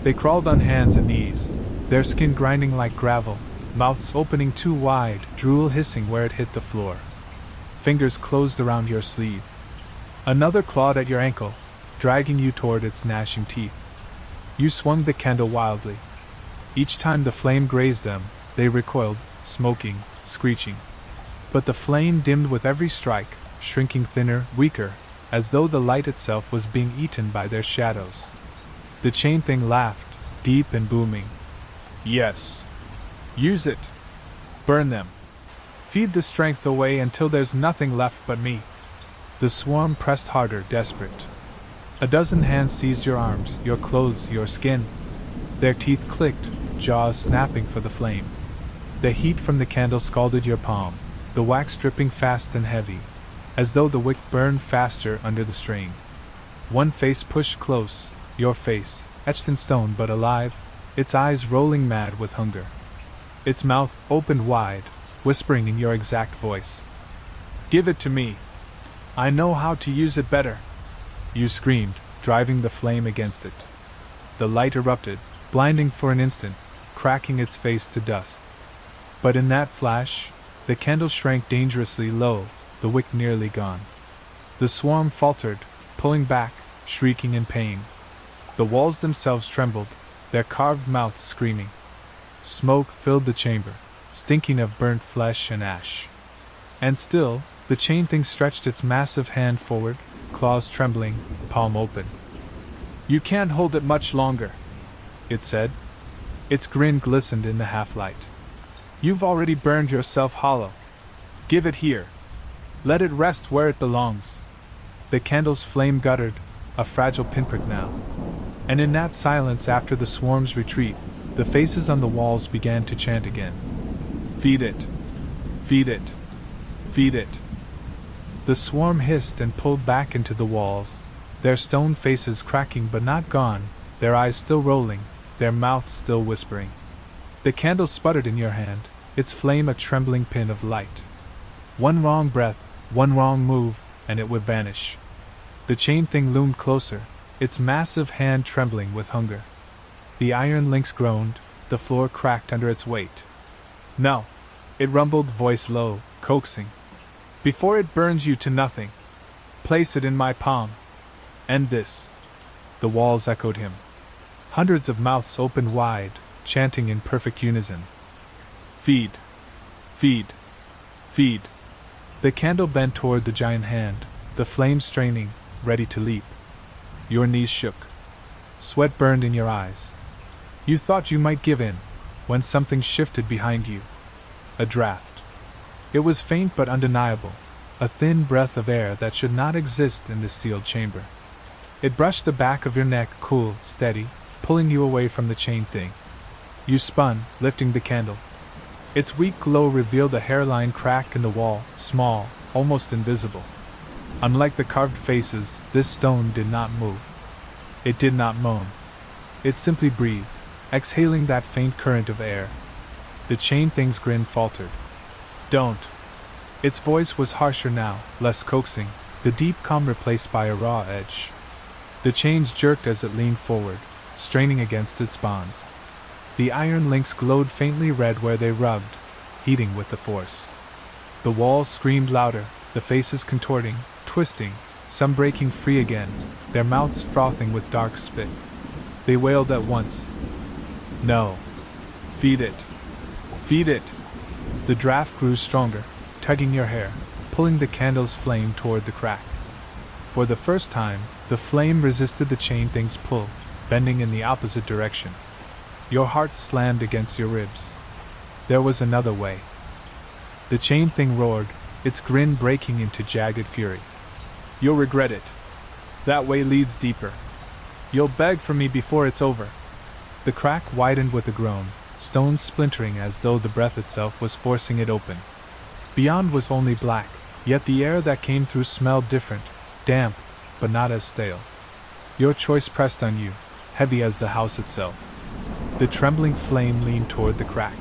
S1: They crawled on hands and knees, their skin grinding like gravel, mouths opening too wide, drool hissing where it hit the floor. Fingers closed around your sleeve. Another clawed at your ankle, dragging you toward its gnashing teeth. You swung the candle wildly. Each time the flame grazed them, they recoiled, smoking, screeching. But the flame dimmed with every strike, shrinking thinner, weaker, as though the light itself was being eaten by their shadows. The chain thing laughed, deep and booming. Yes. Use it. Burn them. Feed the strength away until there's nothing left but me. The swarm pressed harder, desperate. A dozen hands seized your arms, your clothes, your skin. Their teeth clicked, jaws snapping for the flame. The heat from the candle scalded your palm, the wax dripping fast and heavy, as though the wick burned faster under the strain. One face pushed close, your face, etched in stone but alive, its eyes rolling mad with hunger. Its mouth opened wide, whispering in your exact voice. Give it to me. I know how to use it better. You screamed, driving the flame against it. The light erupted, blinding for an instant, cracking its face to dust. But in that flash, the candle shrank dangerously low, the wick nearly gone. The swarm faltered, pulling back, shrieking in pain. The walls themselves trembled, their carved mouths screaming. Smoke filled the chamber, stinking of burnt flesh and ash. And still, the chain thing stretched its massive hand forward, claws trembling, palm open. "You can't hold it much longer," it said. Its grin glistened in the half-light. "You've already burned yourself hollow. Give it here. Let it rest where it belongs." The candle's flame guttered, a fragile pinprick now. And in that silence after the swarm's retreat, the faces on the walls began to chant again. "Feed it. Feed it. Feed it." The swarm hissed and pulled back into the walls, their stone faces cracking but not gone, their eyes still rolling, their mouths still whispering. The candle sputtered in your hand, its flame a trembling pin of light. One wrong breath, one wrong move, and it would vanish. The chain thing loomed closer, its massive hand trembling with hunger. The iron links groaned, the floor cracked under its weight. "No," it rumbled, voice low, coaxing. "Before it burns you to nothing. Place it in my palm. End this." The walls echoed him. Hundreds of mouths opened wide, chanting in perfect unison. "Feed. Feed. Feed." The candle bent toward the giant hand, the flame straining, ready to leap. Your knees shook. Sweat burned in your eyes. You thought you might give in, when something shifted behind you. A draft. It was faint but undeniable, a thin breath of air that should not exist in this sealed chamber. It brushed the back of your neck, cool, steady, pulling you away from the chain thing. You spun, lifting the candle. Its weak glow revealed a hairline crack in the wall, small, almost invisible. Unlike the carved faces, this stone did not move. It did not moan. It simply breathed, exhaling that faint current of air. The chain thing's grin faltered. "Don't." Its voice was harsher now, less coaxing, the deep calm replaced by a raw edge. The chains jerked as it leaned forward, straining against its bonds. The iron links glowed faintly red where they rubbed, heating with the force. The walls screamed louder, the faces contorting, twisting, some breaking free again, their mouths frothing with dark spit. They wailed at once. "No. Feed it. Feed it." The draft grew stronger, tugging your hair, pulling the candle's flame toward the crack. For the first time, the flame resisted the chain thing's pull, bending in the opposite direction. Your heart slammed against your ribs. There was another way. The chain thing roared, its grin breaking into jagged fury. "You'll regret it. That way leads deeper. You'll beg for me before it's over." The crack widened with a groan, stones splintering as though the breath itself was forcing it open. Beyond was only black, yet the air that came through smelled different, damp, but not as stale. Your choice pressed on you, heavy as the house itself. The trembling flame leaned toward the crack.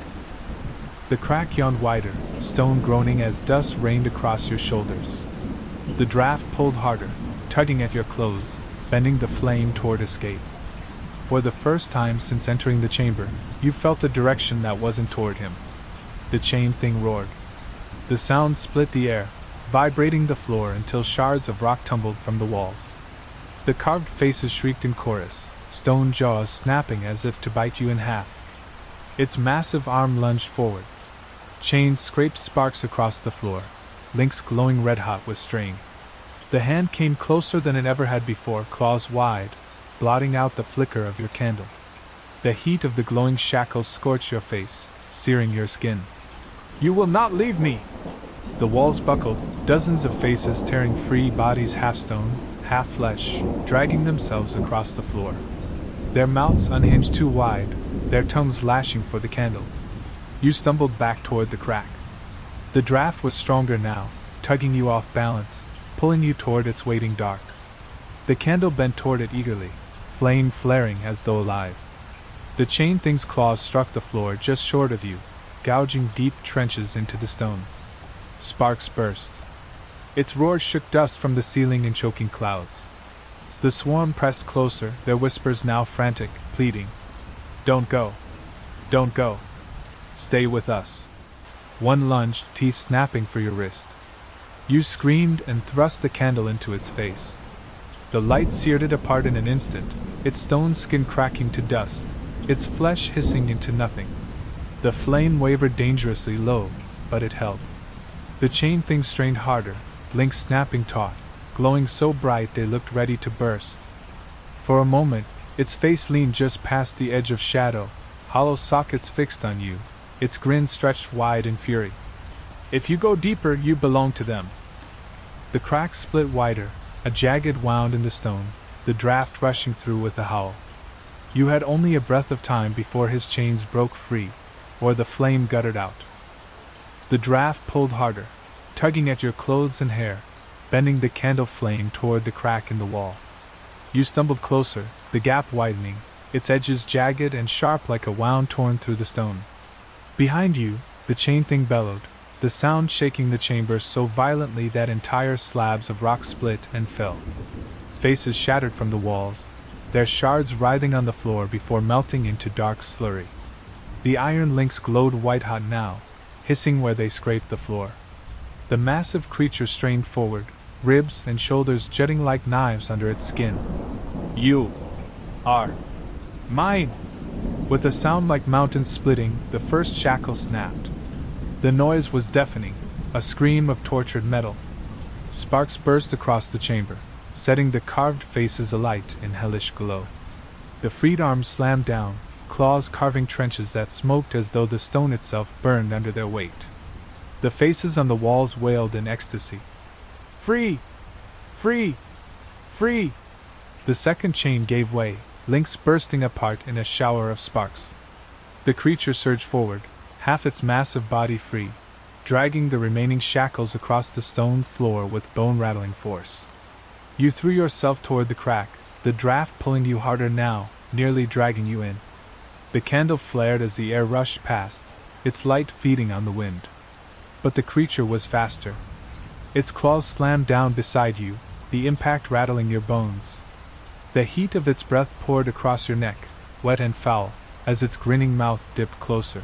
S1: The crack yawned wider, stone groaning as dust rained across your shoulders. The draft pulled harder, tugging at your clothes, bending the flame toward escape. For the first time since entering the chamber, you felt a direction that wasn't toward him. The chain thing roared. The sound split the air, vibrating the floor until shards of rock tumbled from the walls. The carved faces shrieked in chorus, stone jaws snapping as if to bite you in half. Its massive arm lunged forward. Chains scraped sparks across the floor, links glowing red-hot with strain. The hand came closer than it ever had before, claws wide, blotting out the flicker of your candle. The heat of the glowing shackles scorched your face, searing your skin. "You will not leave me!" The walls buckled, dozens of faces tearing free, bodies half stone, half flesh, dragging themselves across the floor. Their mouths unhinged too wide, their tongues lashing for the candle. You stumbled back toward the crack. The draft was stronger now, tugging you off balance, pulling you toward its waiting dark. The candle bent toward it eagerly, flame flaring as though alive. The chain thing's claws struck the floor just short of you, gouging deep trenches into the stone. Sparks burst. Its roar shook dust from the ceiling in choking clouds. The swarm pressed closer, their whispers now frantic, pleading. "Don't go. Don't go. Stay with us." One lunged, teeth snapping for your wrist. You screamed and thrust the candle into its face. The light seared it apart in an instant, its stone skin cracking to dust, its flesh hissing into nothing. The flame wavered dangerously low, but it held. The chain thing strained harder, links snapping taut, glowing so bright they looked ready to burst. For a moment, its face leaned just past the edge of shadow, hollow sockets fixed on you, its grin stretched wide in fury. If you go deeper, you belong to them. The crack split wider, a jagged wound in the stone, the draft rushing through with a howl. You had only a breath of time before his chains broke free, or the flame guttered out. The draft pulled harder, tugging at your clothes and hair, bending the candle flame toward the crack in the wall. You stumbled closer, the gap widening, its edges jagged and sharp like a wound torn through the stone. Behind you, the chain thing bellowed, the sound shaking the chamber so violently that entire slabs of rock split and fell. Faces shattered from the walls, their shards writhing on the floor before melting into dark slurry. The iron links glowed white-hot now, hissing where they scraped the floor. The massive creature strained forward, ribs and shoulders jutting like knives under its skin. You are mine! With a sound like mountains splitting, the first shackle snapped. The noise was deafening, a scream of tortured metal. Sparks burst across the chamber, setting the carved faces alight in hellish glow. The freed arms slammed down, claws carving trenches that smoked as though the stone itself burned under their weight. The faces on the walls wailed in ecstasy. Free! Free! Free! The second chain gave way, links bursting apart in a shower of sparks. The creature surged forward, half its massive body free, dragging the remaining shackles across the stone floor with bone-rattling force. You threw yourself toward the crack, the draft pulling you harder now, nearly dragging you in. The candle flared as the air rushed past, its light feeding on the wind. But the creature was faster. Its claws slammed down beside you, the impact rattling your bones. The heat of its breath poured across your neck, wet and foul, as its grinning mouth dipped closer.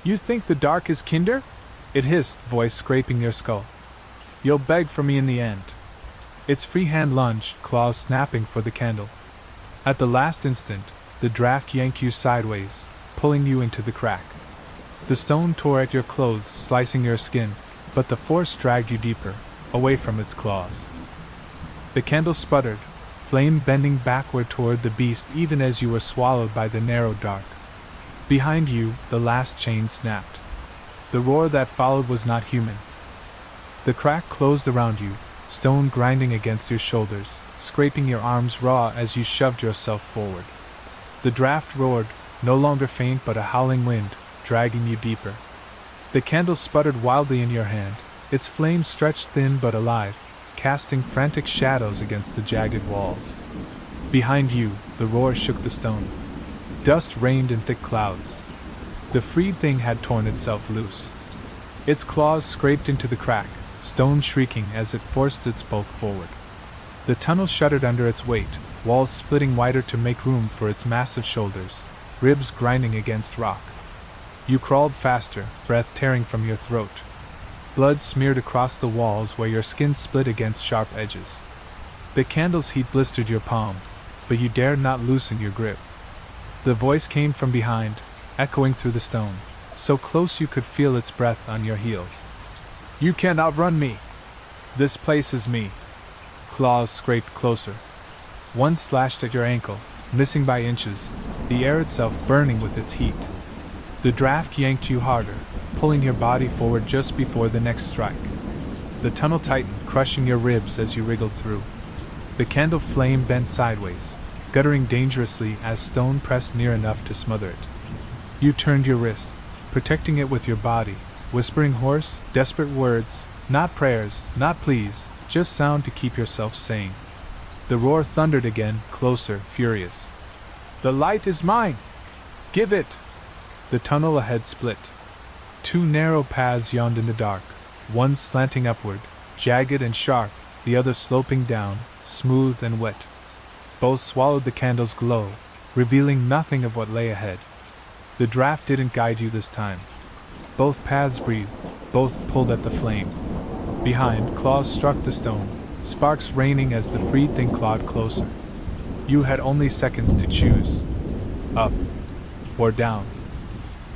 S1: You think the dark is kinder? It hissed, voice scraping your skull. You'll beg for me in the end. Its free hand lunged, claws snapping for the candle. At the last instant, the draft yanked you sideways, pulling you into the crack. The stone tore at your clothes, slicing your skin, but the force dragged you deeper, away from its claws. The candle sputtered, flame bending backward toward the beast even as you were swallowed by the narrow dark. Behind you, the last chain snapped. The roar that followed was not human. The crack closed around you, stone grinding against your shoulders, scraping your arms raw as you shoved yourself forward. The draft roared, no longer faint but a howling wind, dragging you deeper. The candle sputtered wildly in your hand, its flame stretched thin but alive, casting frantic shadows against the jagged walls. Behind you, the roar shook the stone. Dust rained in thick clouds. The freed thing had torn itself loose. Its claws scraped into the crack, stone shrieking as it forced its bulk forward. The tunnel shuddered under its weight, walls splitting wider to make room for its massive shoulders, ribs grinding against rock. You crawled faster, breath tearing from your throat. Blood smeared across the walls where your skin split against sharp edges. The candle's heat blistered your palm, but you dared not loosen your grip. The voice came from behind, echoing through the stone, so close you could feel its breath on your heels. You can't outrun me! This place is me. Claws scraped closer. One slashed at your ankle, missing by inches, the air itself burning with its heat. The draft yanked you harder, pulling your body forward just before the next strike. The tunnel tightened, crushing your ribs as you wriggled through. The candle flame bent sideways, guttering dangerously as stone pressed near enough to smother it. You turned your wrist, protecting it with your body, whispering hoarse, desperate words, not prayers, not pleas, just sound to keep yourself sane. The roar thundered again, closer, furious. The light is mine! Give it! The tunnel ahead split. Two narrow paths yawned in the dark, one slanting upward, jagged and sharp, the other sloping down, smooth and wet. Both swallowed the candle's glow, revealing nothing of what lay ahead. The draft didn't guide you this time. Both paths breathed, both pulled at the flame. Behind, claws struck the stone, sparks raining as the freed thing clawed closer. You had only seconds to choose. Up or down.